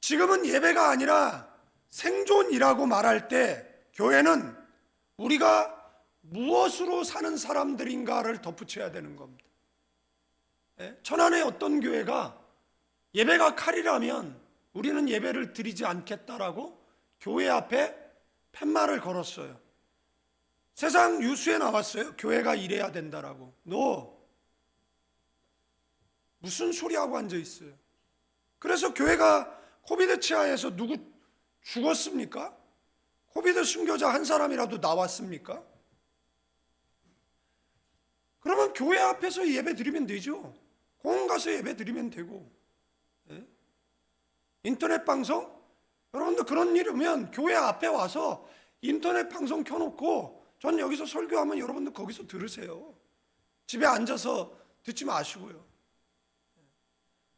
지금은 예배가 아니라 생존이라고 말할 때 교회는 우리가 무엇으로 사는 사람들인가를 덧붙여야 되는 겁니다. 천안의 어떤 교회가 예배가 칼이라면 우리는 예배를 드리지 않겠다라고 교회 앞에 팻말을 걸었어요. 세상 뉴스에 나왔어요. 교회가 이래야 된다라고. 너 무슨 소리하고 앉아 있어요? 그래서 교회가 코비드 치하에서 누구 죽었습니까? 코비드 순교자 한 사람이라도 나왔습니까? 그러면 교회 앞에서 예배 드리면 되죠. 공원 가서 예배 드리면 되고. 인터넷 방송? 여러분들 그런 일이면 교회 앞에 와서 인터넷 방송 켜놓고 전 여기서 설교하면 여러분들 거기서 들으세요. 집에 앉아서 듣지 마시고요.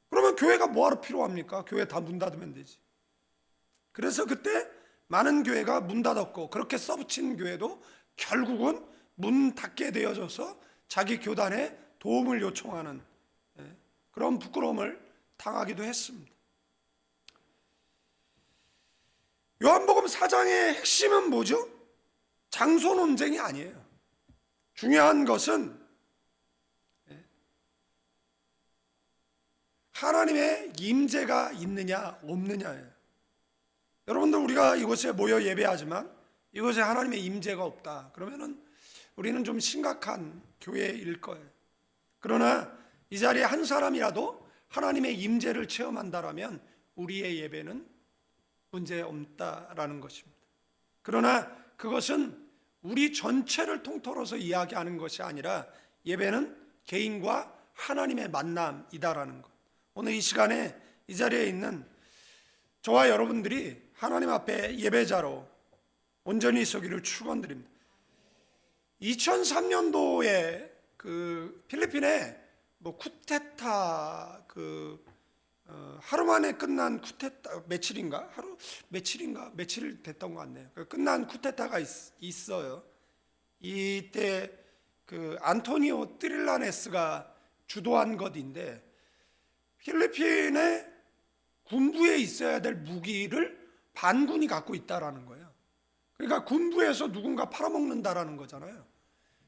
그러면 교회가 뭐하러 필요합니까? 교회 다 문 닫으면 되지. 그래서 그때 많은 교회가 문 닫았고, 그렇게 써붙인 교회도 결국은 문 닫게 되어져서 자기 교단에 도움을 요청하는 그런 부끄러움을 당하기도 했습니다. 요한복음 4장의 핵심은 뭐죠? 장소 논쟁이 아니에요. 중요한 것은 하나님의 임재가 있느냐 없느냐예요. 여러분들, 우리가 이곳에 모여 예배하지만 이곳에 하나님의 임재가 없다, 그러면은 우리는 좀 심각한 교회일 거예요. 그러나 이 자리에 한 사람이라도 하나님의 임재를 체험한다라면 우리의 예배는 문제 없다라는 것입니다. 그러나 그것은 우리 전체를 통틀어서 이야기하는 것이 아니라 예배는 개인과 하나님의 만남이다라는 것. 오늘 이 시간에 이 자리에 있는 저와 여러분들이 하나님 앞에 예배자로 온전히 서기를 축원드립니다. 2003년도에 그 필리핀에 쿠데타 하루 만에 끝난 쿠데타, 며칠 됐던 것 같네요. 끝난 쿠데타가 있어요. 이때 그 안토니오 트릴라네스가 주도한 것인데, 필리핀의 군부에 있어야 될 무기를 반군이 갖고 있다라는 거예요. 그러니까 군부에서 누군가 팔아먹는다라는 거잖아요.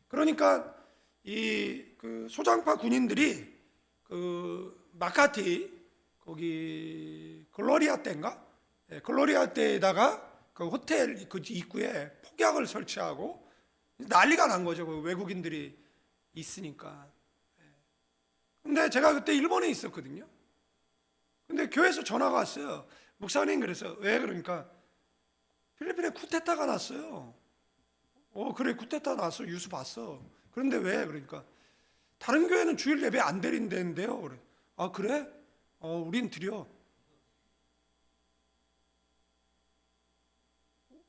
그러니까 그 소장파 군인들이 그 마카티 거기 글로리아 때인가? 글로리아 때에다가 그 호텔 그 입구에 폭약을 설치하고 난리가 난 거죠. 그 외국인들이 있으니까. 근데 제가 그때 일본에 있었거든요. 근데 교회에서 전화가 왔어요. 목사님, 그래서 왜? 그러니까 필리핀에 쿠데타가 났어요. 그래, 쿠데타 났어. 뉴스 봤어. 그런데 왜? 그러니까 다른 교회는 주일 예배 안 드린다는데요. 그래. 아 그래? 우린 드려.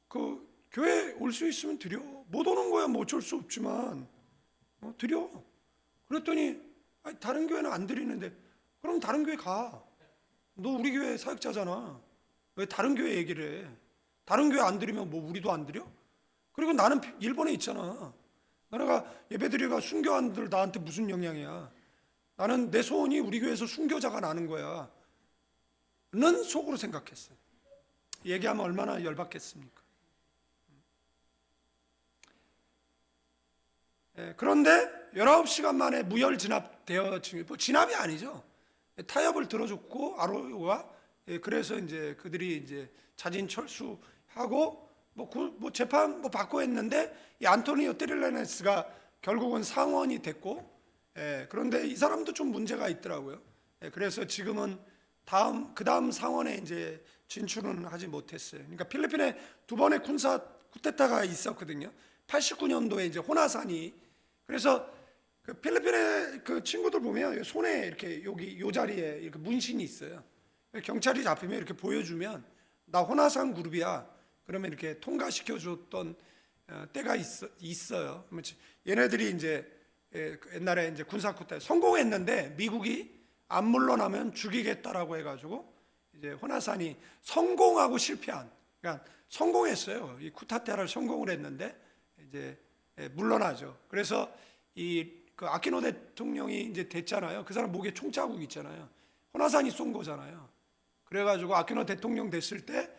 그 교회 올 수 있으면 드려. 못 오는 거야 뭐 어쩔 수 없지만 드려. 그랬더니 아니, 다른 교회는 안 드리는데 그럼 다른 교회 가. 너 우리 교회 사역자잖아. 왜 다른 교회 얘기를 해? 다른 교회 안 드리면 뭐 우리도 안 드려? 그리고 나는 일본에 있잖아. 나라가 예배드리가 순교한들 나한테 무슨 영향이야? 나는 내 소원이 우리 교회에서 순교자가 나는 거야. 는 속으로 생각했어요. 얘기하면 얼마나 열받겠습니까? 그런데 19시간 만에 무혈 진압되어, 뭐 진압이 아니죠. 타협을 들어줬고 아로가 그래서 이제 그들이 이제 자진 철수하고 뭐 재판 뭐 받고 했는데 이 안토니오 테릴레네스가 결국은 상원이 됐고, 그런데 이 사람도 좀 문제가 있더라고요. 그래서 지금은 그 다음 상원에 이제 진출은 하지 못했어요. 그러니까 필리핀에 두 번의 군사 쿠데타가 있었거든요. 89년도에 이제 호나산이. 그래서 그 필리핀의 그 친구들 보면 손에 이렇게 여기 요 자리에 이렇게 문신이 있어요. 경찰이 잡히면 이렇게 보여주면 나 호나산 그룹이야. 그러면 이렇게 통과시켜 줬던 때가 있어요. 얘네들이 이제 옛날에 이제 군사 쿠데타 성공했는데 미국이 안 물러나면 죽이겠다라고 해가지고 이제 호나산이 성공하고 실패한, 그러니까 성공했어요. 이 쿠데타를 성공을 했는데 이제 물러나죠. 그래서 그 아키노 대통령이 이제 됐잖아요. 그 사람 목에 총자국 있잖아요. 호나산이 쏜 거잖아요. 그래가지고 아키노 대통령 됐을 때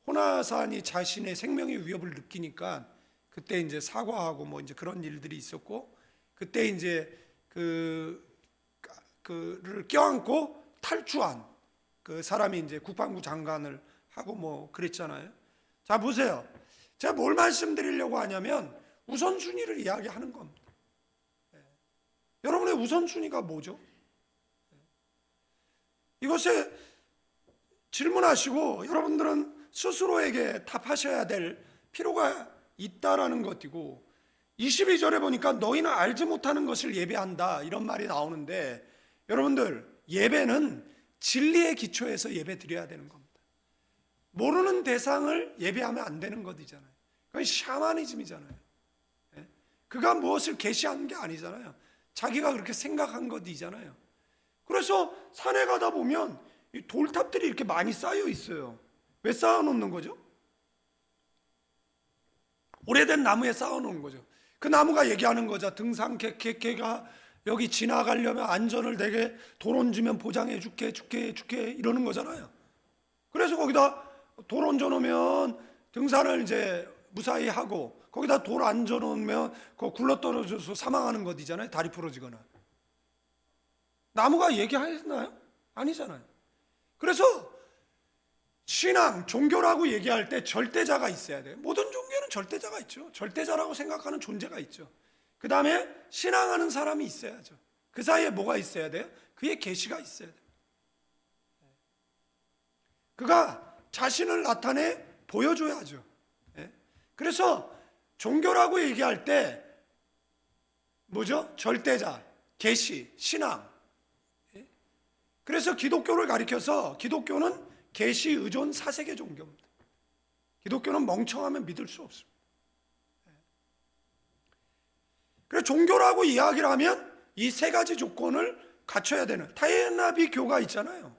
호나산이 자신의 생명의 위협을 느끼니까 그때 이제 사과하고 뭐 이제 그런 일들이 있었고, 그때 이제 그를 껴안고 탈주한 그 사람이 이제 국방부 장관을 하고 뭐 그랬잖아요. 자 보세요. 제가 뭘 말씀드리려고 하냐면 우선순위를 이야기하는 겁니다. 여러분의 우선순위가 뭐죠? 이것에 질문하시고 여러분들은 스스로에게 답하셔야 될 필요가 있다라는 것이고, 22절에 보니까 너희는 알지 못하는 것을 예배한다 이런 말이 나오는데, 여러분들 예배는 진리의 기초에서 예배 드려야 되는 겁니다. 모르는 대상을 예배하면 안 되는 것이잖아요. 그건 샤머니즘이잖아요. 그가 무엇을 계시한 게 아니잖아요. 자기가 그렇게 생각한 것이잖아요. 그래서 산에 가다 보면 이 돌탑들이 이렇게 많이 쌓여 있어요. 왜 쌓아놓는 거죠? 오래된 나무에 쌓아놓은 거죠. 그 나무가 얘기하는 거죠. 등산객가 여기 지나가려면 안전을 내게 돌 얹으면 보장해 줄게 이러는 거잖아요. 그래서 거기다 돌 얹어 놓으면 등산을 이제 무사히 하고, 거기다 돌 안 얹어놓으면 굴러떨어져서 사망하는 것이잖아요. 다리 부러지거나. 나무가 얘기하나요? 아니잖아요. 그래서 신앙, 종교라고 얘기할 때 절대자가 있어야 돼요. 모든 종교는 절대자가 있죠. 절대자라고 생각하는 존재가 있죠. 그 다음에 신앙하는 사람이 있어야죠. 그 사이에 뭐가 있어야 돼요? 그의 계시가 있어야 돼요. 그가 자신을 나타내 보여줘야죠. 그래서 종교라고 얘기할 때 뭐죠? 절대자, 계시, 신앙. 그래서 기독교를 가리켜서 기독교는 계시, 의존, 사색의 종교입니다. 기독교는 멍청하면 믿을 수 없습니다. 그래서 종교라고 이야기를 하면 이 세 가지 조건을 갖춰야 되는, 다이애나비 교가 있잖아요.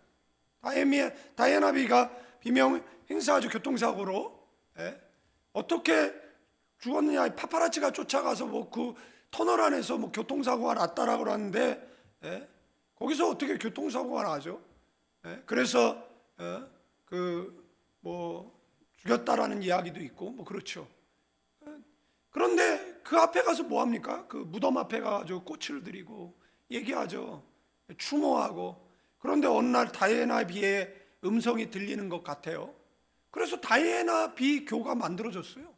다이애나비가 비명 행사하죠. 교통사고로. 어떻게 죽었느냐, 파파라치가 쫓아가서 뭐 그 터널 안에서 뭐 교통사고가 났다라고 하는데, 거기서 어떻게 교통사고가 나죠? 그래서 그 뭐 죽였다라는 이야기도 있고 뭐 그렇죠. 그런데 그 앞에 가서 뭐 합니까? 그 무덤 앞에 가서 꽃을 드리고 얘기하죠. 추모하고. 그런데 어느 날 다이애나비의 음성이 들리는 것 같아요. 그래서 다이애나비 교가 만들어졌어요.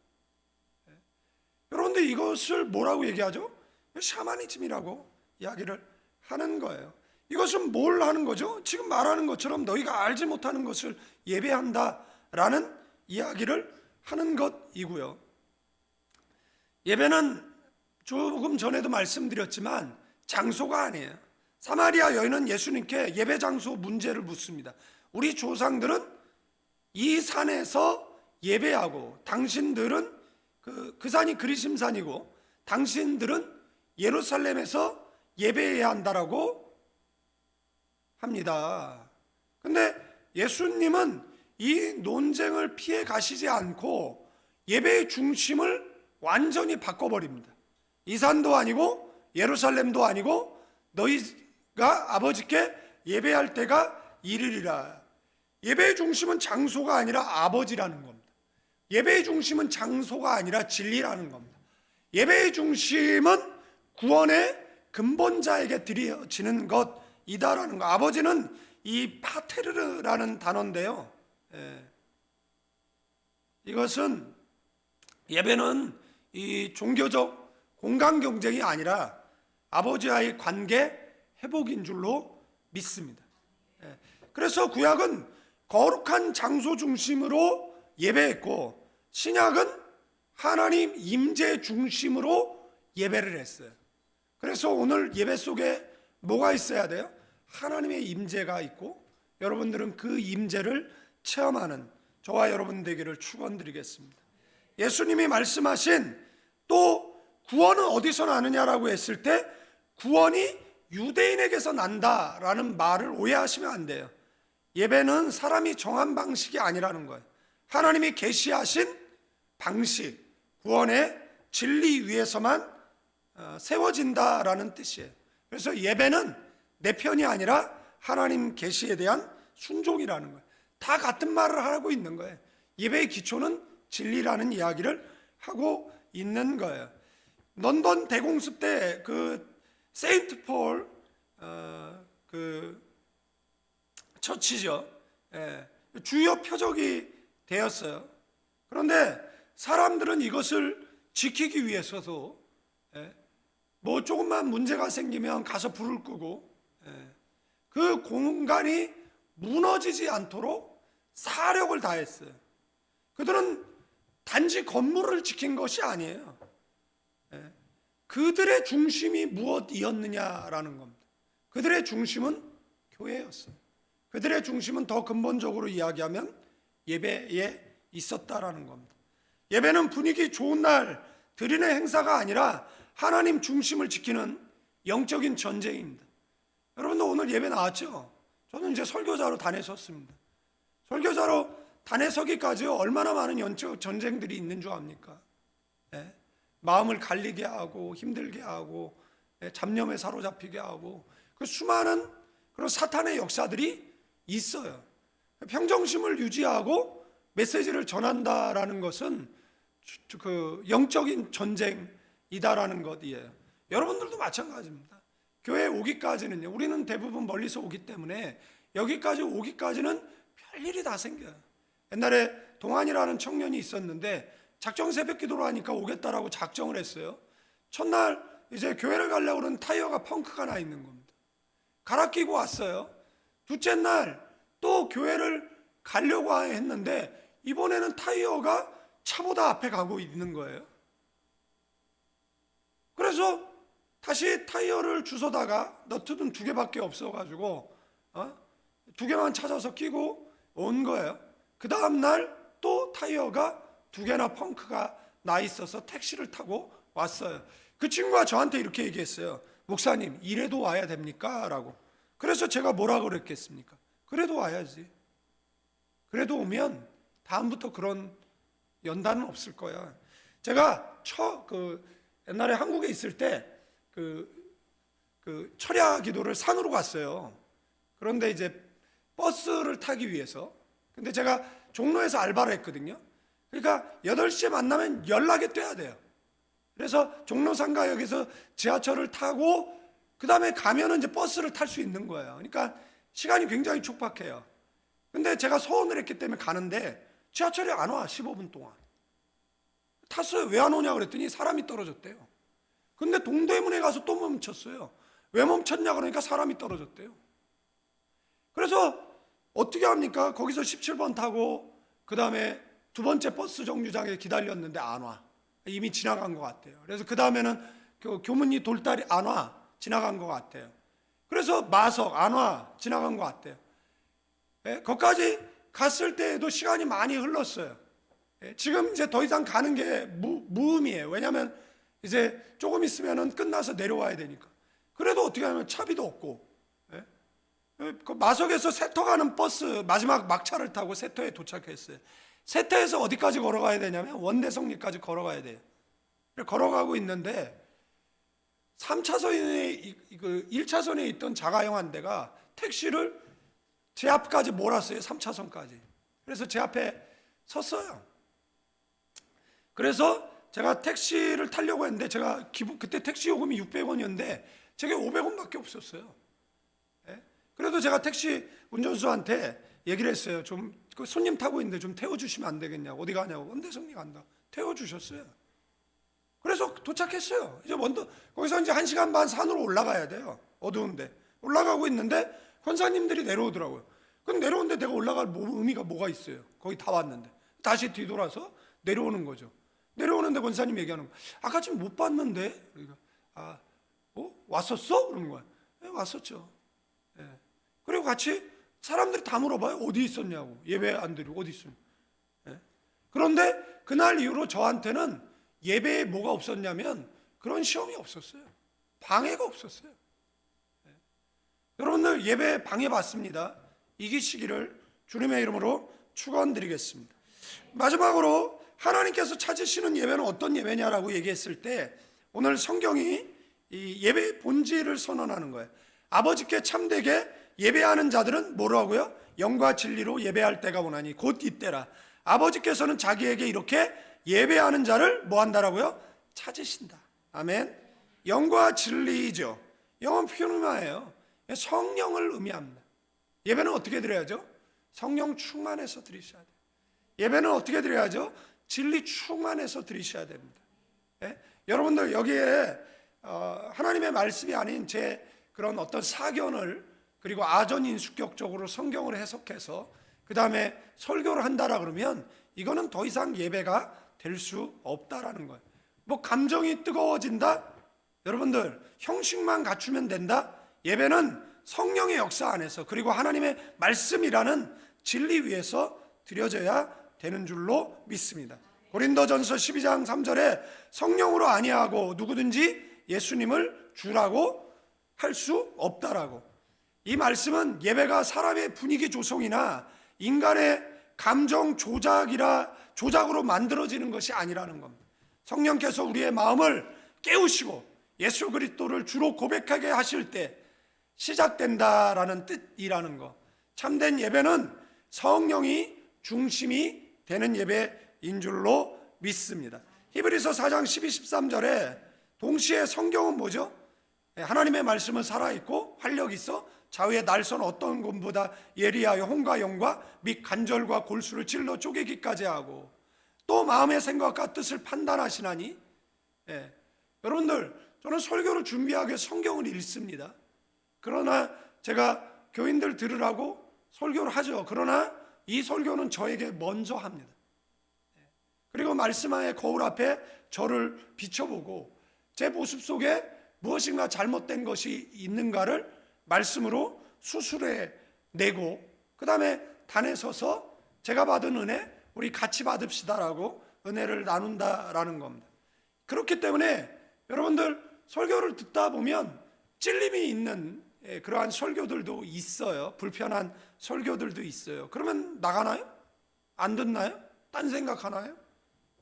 여러분들 이것을 뭐라고 얘기하죠? 샤머니즘이라고 이야기를 하는 거예요. 이것은 뭘 하는 거죠? 지금 말하는 것처럼 너희가 알지 못하는 것을 예배한다라는 이야기를 하는 것이고요. 예배는 조금 전에도 말씀드렸지만 장소가 아니에요. 사마리아 여인은 예수님께 예배 장소 문제를 묻습니다. 우리 조상들은 이 산에서 예배하고 당신들은 그 산이 그리심산이고 당신들은 예루살렘에서 예배해야 한다라고 합니다. 근데 예수님은 이 논쟁을 피해 가시지 않고 예배의 중심을 완전히 바꿔버립니다. 이 산도 아니고 예루살렘도 아니고 너희가 아버지께 예배할 때가 이르리라. 예배의 중심은 장소가 아니라 아버지라는 겁니다. 예배의 중심은 장소가 아니라 진리라는 겁니다. 예배의 중심은 구원의 근본자에게 드려지는 것이다라는 거. 아버지는 이 파테르라는 단어인데요. 이것은 예배는 이 종교적 공간 경쟁이 아니라 아버지와의 관계 회복인 줄로 믿습니다. 그래서 구약은 거룩한 장소 중심으로 예배했고 신약은 하나님 임재 중심으로 예배를 했어요. 그래서 오늘 예배 속에 뭐가 있어야 돼요? 하나님의 임재가 있고 여러분들은 그 임재를 체험하는 저와 여러분 되기를 축원드리겠습니다. 예수님이 말씀하신 또 구원은 어디서 나느냐라고 했을 때 구원이 유대인에게서 난다라는 말을 오해하시면 안 돼요. 예배는 사람이 정한 방식이 아니라는 거예요. 하나님이 계시하신 방식, 구원의 진리 위에서만 세워진다라는 뜻이에요. 그래서 예배는 내 편이 아니라 하나님 계시에 대한 순종이라는 거예요. 다 같은 말을 하고 있는 거예요. 예배의 기초는 진리라는 이야기를 하고 있는 거예요. 런던 대공습 때 그 세인트 폴 그 처치죠. 주요 표적이 되었어요. 그런데 사람들은 이것을 지키기 위해서도 뭐 조금만 문제가 생기면 가서 불을 끄고 그 공간이 무너지지 않도록 사력을 다했어요. 그들은 단지 건물을 지킨 것이 아니에요. 그들의 중심이 무엇이었느냐라는 겁니다. 그들의 중심은 교회였어요. 그들의 중심은 더 근본적으로 이야기하면 예배에 있었다라는 겁니다. 예배는 분위기 좋은 날 드리는 행사가 아니라 하나님 중심을 지키는 영적인 전쟁입니다. 여러분도 오늘 예배 나왔죠? 저는 이제 설교자로 단에 섰습니다. 설교자로 단에 서기까지 얼마나 많은 영적 전쟁들이 있는 줄 압니까? 마음을 갈리게 하고 힘들게 하고 잡념에 사로잡히게 하고 그 수많은 그런 사탄의 역사들이 있어요. 평정심을 유지하고 메시지를 전한다라는 것은 그 영적인 전쟁이다라는 것이에요. 여러분들도 마찬가지입니다. 교회에 오기까지는요. 우리는 대부분 멀리서 오기 때문에 여기까지 오기까지는 별일이 다 생겨요. 옛날에 동안이라는 청년이 있었는데 작정 새벽 기도를 하니까 오겠다라고 작정을 했어요. 첫날 이제 교회를 가려고 그러는 타이어가 펑크가 나 있는 겁니다. 갈아 끼고 왔어요. 둘째 날 또 교회를 가려고 했는데 이번에는 타이어가 차보다 앞에 가고 있는 거예요. 그래서 다시 타이어를 주워다가 너트는 2개밖에 없어가지고 2개만 찾아서 끼고 온 거예요. 그 다음날 또 타이어가 2개나 펑크가 나 있어서 택시를 타고 왔어요. 그 친구가 저한테 이렇게 얘기했어요. 목사님, 이래도 와야 됩니까? 라고. 그래서 제가 뭐라고 그랬겠습니까? 그래도 와야지. 그래도 오면 다음부터 그런 연단은 없을 거야. 제가 옛날에 한국에 있을 때 철야 기도를 산으로 갔어요. 그런데 이제 버스를 타기 위해서. 근데 제가 종로에서 알바를 했거든요. 그러니까 8시에 만나면 연락이 돼야 돼요. 그래서 종로상가역에서 지하철을 타고 그 다음에 가면은 이제 버스를 탈 수 있는 거예요. 그러니까 시간이 굉장히 촉박해요. 근데 제가 서운을 했기 때문에 가는데 지하철이 안 와. 15분 동안. 탔어요. 왜 안 오냐 그랬더니 사람이 떨어졌대요. 근데 동대문에 가서 또 멈췄어요. 왜 멈췄냐 그러니까 사람이 떨어졌대요. 그래서 어떻게 합니까? 거기서 17번 타고 그 다음에 2번째 버스 정류장에 기다렸는데 안 와. 이미 지나간 것 같아요. 그래서 그 다음에는 교문리 돌다리 안 와. 지나간 것 같아요. 그래서 마석, 안화 지나간 것 같아요. 예, 거기까지 갔을 때에도 시간이 많이 흘렀어요. 예, 지금 이제 더 이상 가는 게 무의미해요. 왜냐하면 이제 조금 있으면 끝나서 내려와야 되니까. 그래도 어떻게 하면 차비도 없고, 예? 그 마석에서 세터 가는 버스 마지막 막차를 타고 세터에 도착했어요. 세터에서 어디까지 걸어가야 되냐면 원대성리까지 걸어가야 돼요. 걸어가고 있는데 3차선에 1차선에 있던 자가용 한 대가 택시를 제 앞까지 몰았어요. 3차선까지. 그래서 제 앞에 섰어요. 그래서 제가 택시를 타려고 했는데 제가 그때 택시 요금이 600원이었는데 제게 500원밖에 없었어요. 예? 그래도 제가 택시 운전수한테 얘기를 했어요. 좀 그 손님 타고 있는데 좀 태워주시면 안 되겠냐고. 어디 가냐고. 원대성리 간다. 태워주셨어요. 그래서 도착했어요. 이제 거기서 이제 1시간 반 산으로 올라가야 돼요. 어두운데. 올라가고 있는데 권사님들이 내려오더라고요. 그럼 내려오는데 내가 올라갈 의미가 뭐가 있어요? 거기 다 왔는데. 다시 뒤돌아서 내려오는 거죠. 내려오는데 권사님 얘기하는 거예요. 아까 지금 못 봤는데. 그러니까, 왔었어? 그런 거예요. 네, 왔었죠. 네. 그리고 같이 사람들이 다 물어봐요. 어디 있었냐고. 예배 안 드리고 어디 있었냐고. 네. 그런데 그날 이후로 저한테는 예배에 뭐가 없었냐면 그런 시험이 없었어요. 방해가 없었어요. 네. 여러분들 예배 방해 받습니다. 이기시기를 주님의 이름으로 축원드리겠습니다. 마지막으로 하나님께서 찾으시는 예배는 어떤 예배냐라고 얘기했을 때 오늘 성경이 이 예배의 본질을 선언하는 거예요. 아버지께 참되게 예배하는 자들은 뭐라고요? 영과 진리로 예배할 때가 오나니 곧 이때라. 아버지께서는 자기에게 이렇게 예배하는 자를 뭐 한다라고요? 찾으신다. 아멘. 영과 진리죠. 영은 퓨누마예요. 성령을 의미합니다. 예배는 어떻게 드려야죠? 성령 충만해서 드리셔야 돼요. 예배는 어떻게 드려야죠? 진리 충만해서 드리셔야 됩니다. 예? 여러분들 여기에 하나님의 말씀이 아닌 제 그런 어떤 사견을 그리고 아전인수격적으로 성경을 해석해서 그 다음에 설교를 한다라 그러면 이거는 더 이상 예배가 될 수 없다라는 거예요. 뭐 감정이 뜨거워진다? 여러분들 형식만 갖추면 된다? 예배는 성령의 역사 안에서 그리고 하나님의 말씀이라는 진리 위에서 드려져야 되는 줄로 믿습니다. 고린도전서 12장 3절에 성령으로 아니하고 누구든지 예수님을 주라고 할 수 없다라고. 이 말씀은 예배가 사람의 분위기 조성이나 인간의 감정 조작으로 만들어지는 것이 아니라는 겁니다. 성령께서 우리의 마음을 깨우시고 예수 그리스도를 주로 고백하게 하실 때 시작된다라는 뜻이라는 것. 참된 예배는 성령이 중심이 되는 예배인 줄로 믿습니다. 히브리서 4장 12, 13절에 동시에 성경은 뭐죠? 하나님의 말씀은 살아있고 활력이 있어 좌우의 날선 어떤 것보다 예리하여 혼과 영과 및 관절과 골수를 찔러 쪼개기까지 하고 또 마음의 생각과 뜻을 판단하시나니. 여러분들 저는 설교를 준비하기 위해 성경을 읽습니다. 그러나 제가 교인들 들으라고 설교를 하죠. 그러나 이 설교는 저에게 먼저 합니다. 그리고 말씀의 거울 앞에 저를 비춰보고 제 모습 속에 무엇인가 잘못된 것이 있는가를 말씀으로 수술해 내고 그 다음에 단에 서서 제가 받은 은혜 우리 같이 받읍시다라고 은혜를 나눈다라는 겁니다. 그렇기 때문에 여러분들 설교를 듣다 보면 찔림이 있는 그러한 설교들도 있어요. 불편한 설교들도 있어요. 그러면 나가나요? 안 듣나요? 딴 생각하나요?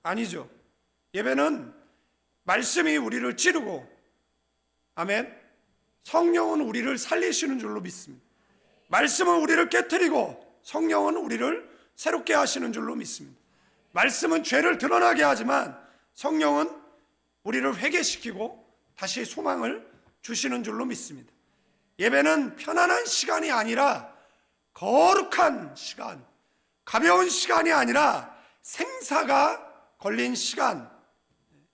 아니죠. 예배는 말씀이 우리를 찌르고 아멘. 성령은 우리를 살리시는 줄로 믿습니다. 말씀은 우리를 깨트리고 성령은 우리를 새롭게 하시는 줄로 믿습니다. 말씀은 죄를 드러나게 하지만 성령은 우리를 회개시키고 다시 소망을 주시는 줄로 믿습니다. 예배는 편안한 시간이 아니라 거룩한 시간, 가벼운 시간이 아니라 생사가 걸린 시간,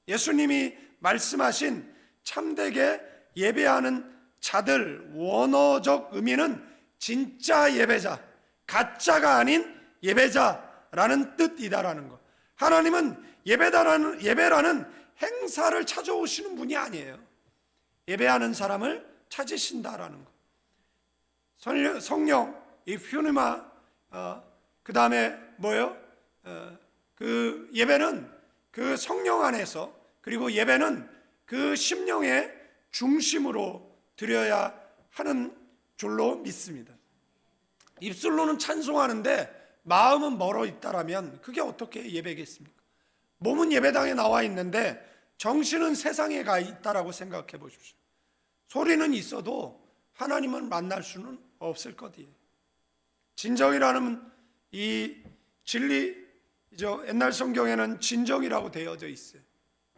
예수님이 말씀하신 참되게 예배하는 자들 원어적 의미는 진짜 예배자, 가짜가 아닌 예배자라는 뜻이다라는 것. 하나님은 예배라는 행사를 찾아오시는 분이 아니에요. 예배하는 사람을 찾으신다라는 것. 성령, 이 퓨니마, 그 다음에 뭐예요? 그 예배는 그 성령 안에서, 그리고 예배는 그 심령의 중심으로 드려야 하는 줄로 믿습니다. 입술로는 찬송하는데 마음은 멀어 있다라면 그게 어떻게 예배겠습니까? 몸은 예배당에 나와 있는데 정신은 세상에 가 있다라고 생각해 보십시오. 소리는 있어도 하나님을 만날 수는 없을 것이에요. 진정이라는 이 진리죠. 옛날 성경에는 진정이라고 되어져 있어요.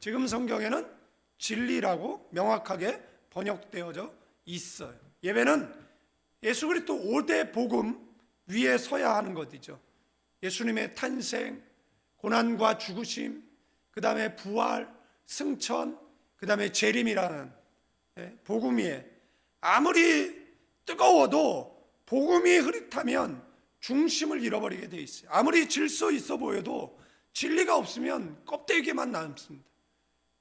지금 성경에는 진리라고 명확하게 번역되어져 있어요. 예배는 예수 그리스도 5대 복음 위에 서야 하는 것이죠. 예수님의 탄생, 고난과 죽으심, 그 다음에 부활, 승천, 그 다음에 재림이라는 복음 위에, 아무리 뜨거워도 복음이 흐릿하면 중심을 잃어버리게 돼 있어요. 아무리 질서 있어 보여도 진리가 없으면 껍데기만 남습니다.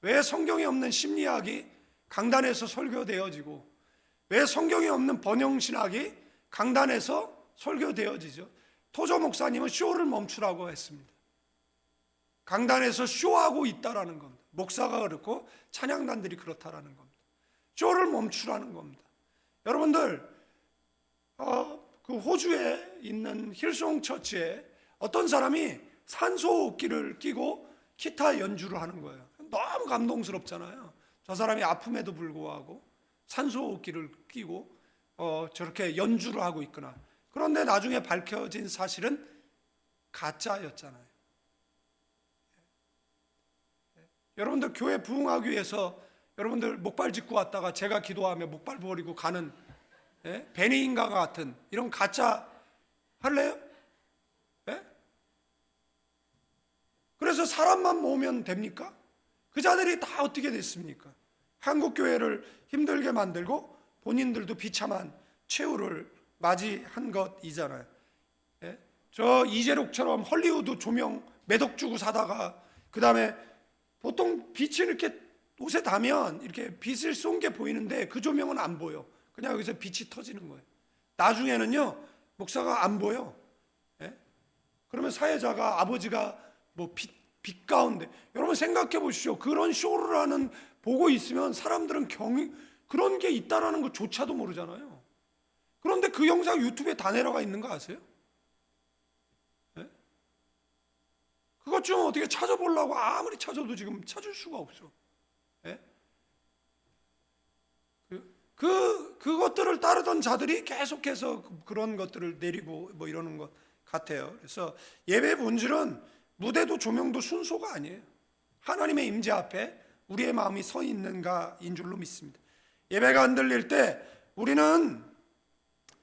왜 성경에 없는 심리학이 강단에서 설교되어지고, 왜 성경에 없는 번영신학이 강단에서 설교되어지죠? 토조 목사님은 쇼를 멈추라고 했습니다. 강단에서 쇼하고 있다라는 겁니다. 목사가 그렇고 찬양단들이 그렇다라는 겁니다. 쇼를 멈추라는 겁니다. 여러분들, 그 호주에 있는 힐송 처치에 어떤 사람이 산소호흡기를 끼고 기타 연주를 하는 거예요. 너무 감동스럽잖아요. 저 사람이 아픔에도 불구하고 산소호흡기를 끼고 저렇게 연주를 하고 있구나. 그런데 나중에 밝혀진 사실은 가짜였잖아요. 여러분들 교회 부흥하기 위해서 여러분들 목발 짚고 왔다가 제가 기도하며 목발 버리고 가는 베니인가 같은 이런 가짜 할래요? 그래서 사람만 모으면 됩니까? 그 자들이 다 어떻게 됐습니까? 한국 교회를 힘들게 만들고 본인들도 비참한 최후를 맞이한 것이잖아요. 저 이재록처럼 헐리우드 조명 몇 억 주고 사다가 그 다음에 보통 빛이 이렇게 옷에 닿으면 이렇게 빛을 쏜 게 보이는데 그 조명은 안 보여. 그냥 여기서 빛이 터지는 거예요. 나중에는요 목사가 안 보여. 그러면 사회자가, 아버지가 뭐 빛 가운데, 여러분 생각해 보십시오. 그런 쇼를 하는 보고 있으면 사람들은 그런 게 있다라는 것조차도 모르잖아요. 그런데 그 영상 유튜브에 다 내려가 있는 거 아세요? 그것 좀 어떻게 찾아보려고 아무리 찾아도 지금 찾을 수가 없어. 그것들을 따르던 자들이 계속해서 그런 것들을 내리고 뭐 이러는 것 같아요. 그래서 예배 본질은 무대도 조명도 순서가 아니에요. 하나님의 임재 앞에 우리의 마음이 서 있는가인 줄로 믿습니다. 예배가 안 들릴 때 우리는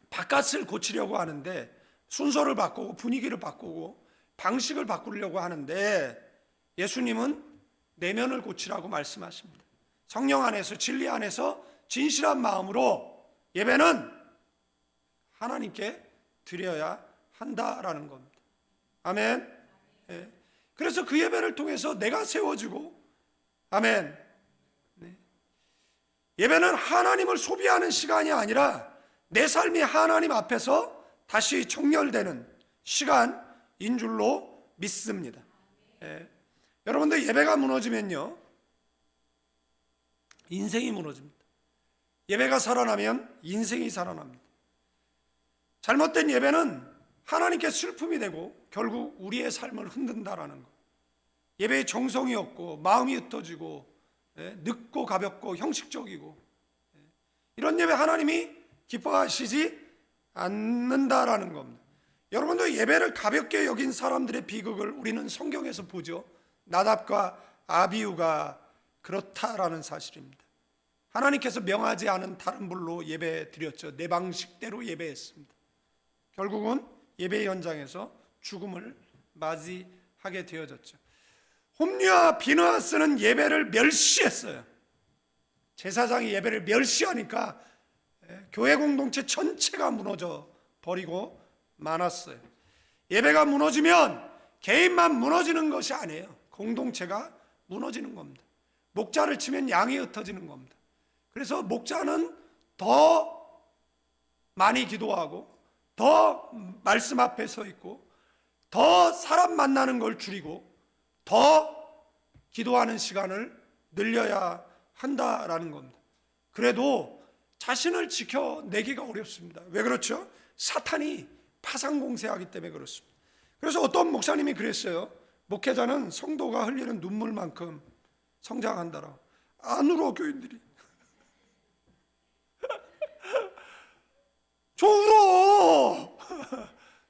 바깥을 고치려고 하는데, 순서를 바꾸고 분위기를 바꾸고 방식을 바꾸려고 하는데, 예수님은 내면을 고치라고 말씀하십니다. 성령 안에서, 진리 안에서 진실한 마음으로 예배는 하나님께 드려야 한다라는 겁니다. 아멘. 그래서 그 예배를 통해서 내가 세워지고, 아멘. 예배는 하나님을 소비하는 시간이 아니라 내 삶이 하나님 앞에서 다시 정렬되는 시간인 줄로 믿습니다. 여러분들, 예배가 무너지면요 인생이 무너집니다. 예배가 살아나면 인생이 살아납니다. 잘못된 예배는 하나님께 슬픔이 되고 결국 우리의 삶을 흔든다라는 것. 예배의 정성이 없고 마음이 흩어지고 늦고 가볍고 형식적이고, 이런 예배 하나님이 기뻐하시지 않는다라는 겁니다. 여러분도 예배를 가볍게 여긴 사람들의 비극을 우리는 성경에서 보죠. 나답과 아비후가 그렇다라는 사실입니다. 하나님께서 명하지 않은 다른 불로 예배 드렸죠. 내 방식대로 예배했습니다. 결국은 예배 현장에서 죽음을 맞이하게 되어졌죠. 홈리와 비느하스는 예배를 멸시했어요. 제사장이 예배를 멸시하니까 교회 공동체 전체가 무너져 버리고 말았어요. 예배가 무너지면 개인만 무너지는 것이 아니에요. 공동체가 무너지는 겁니다. 목자를 치면 양이 흩어지는 겁니다. 그래서 목자는 더 많이 기도하고 더 말씀 앞에 서 있고 더 사람 만나는 걸 줄이고 더 기도하는 시간을 늘려야 한다라는 겁니다. 그래도 자신을 지켜내기가 어렵습니다. 왜 그렇죠? 사탄이 파상공세하기 때문에 그렇습니다. 그래서 어떤 목사님이 그랬어요. 목회자는 성도가 흘리는 눈물만큼 성장한다라. 안 울어 교인들이. 저 울어.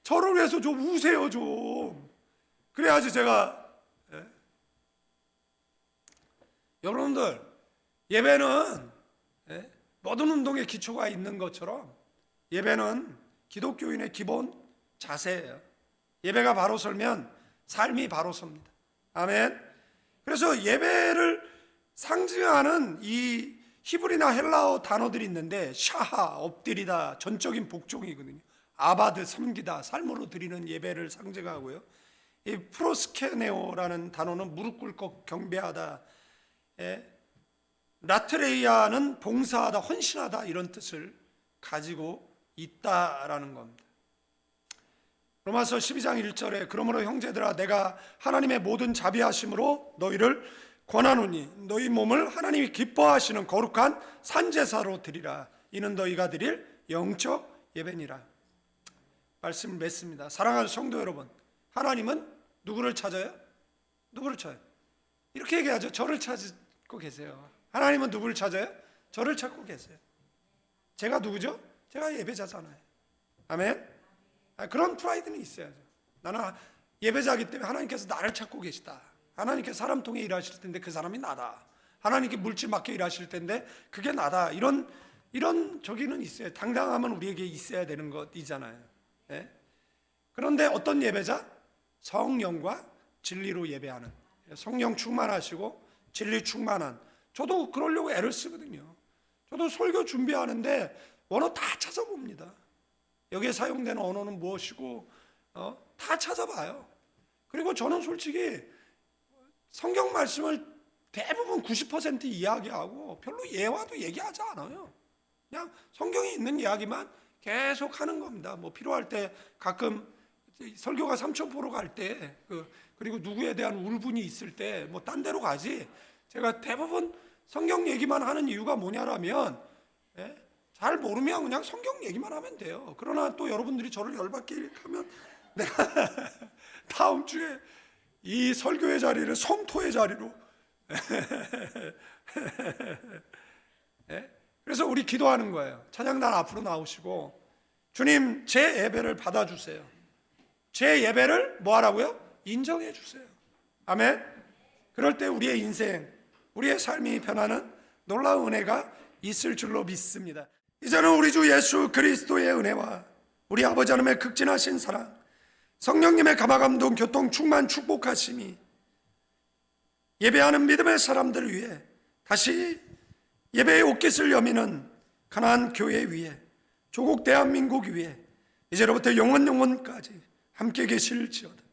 저를 위해서 좀 우세요 좀. 그래야지 제가. 여러분들 예배는 모든 운동에 기초가 있는 것처럼 예배는 기독교인의 기본 자세예요. 예배가 바로 설면 삶이 바로 섭니다. 아멘. 그래서 예배를 상징하는 이 히브리나 헬라어 단어들이 있는데 샤하, 엎드리다, 전적인 복종이거든요. 아바드, 섬기다, 삶으로 드리는 예배를 상징하고요. 이 프로스케네오라는 단어는 무릎 꿇고 경배하다, 라트레이아는 봉사하다, 헌신하다 이런 뜻을 가지고 있다라는 겁니다. 로마서 12장 1절에 그러므로 형제들아 내가 하나님의 모든 자비하심으로 너희를 권하노니 너희 몸을 하나님이 기뻐하시는 거룩한 산제사로 드리라. 이는 너희가 드릴 영적 예배니라. 말씀을 맺습니다. 사랑하는 성도 여러분, 하나님은 누구를 찾아요? 누구를 찾아요? 이렇게 얘기하죠. 저를 찾고 계세요. 하나님은 누구를 찾아요? 저를 찾고 계세요. 제가 누구죠? 제가 예배자잖아요. 아멘. 그런 프라이드는 있어야죠. 나는 예배자이기 때문에 하나님께서 나를 찾고 계시다. 하나님께서 사람 통해 일하실 텐데 그 사람이 나다. 하나님께 물질 맡겨 일하실 텐데 그게 나다. 이런 저기는 있어요. 당당함은 우리에게 있어야 되는 것이잖아요. 예? 그런데 어떤 예배자? 성령과 진리로 예배하는, 성령 충만하시고 진리 충만한. 저도 그러려고 애를 쓰거든요. 저도 설교 준비하는데 언어 다 찾아봅니다. 여기에 사용되는 언어는 무엇이고 다 찾아봐요. 그리고 저는 솔직히 성경 말씀을 대부분 90% 이야기하고 별로 예화도 얘기하지 않아요. 그냥 성경에 있는 이야기만 계속 하는 겁니다. 뭐 필요할 때 가끔 설교가 삼천포로 갈 때 그리고 누구에 대한 울분이 있을 때 뭐 딴 데로 가지. 제가 대부분 성경 얘기만 하는 이유가 뭐냐라면 잘 모르면 그냥 성경 얘기만 하면 돼요. 그러나 또 여러분들이 저를 열받게 하면 내가 다음 주에 이 설교의 자리를 성토의 자리로 그래서 우리 기도하는 거예요. 찬양단 앞으로 나오시고 주님 제 예배를 받아주세요. 제 예배를 뭐 하라고요? 인정해 주세요. 아멘. 그럴 때 우리의 인생, 우리의 삶이 변하는 놀라운 은혜가 있을 줄로 믿습니다. 이제는 우리 주 예수 그리스도의 은혜와 우리 아버지 하나님의 극진하신 사랑, 성령님의 감화감동 교통 충만 축복하심이 예배하는 믿음의 사람들을 위해 다시 예배의 옷깃을 여미는 가나안 교회 위에, 조국 대한민국 위에 이제로부터 영원까지 함께 계실지어다.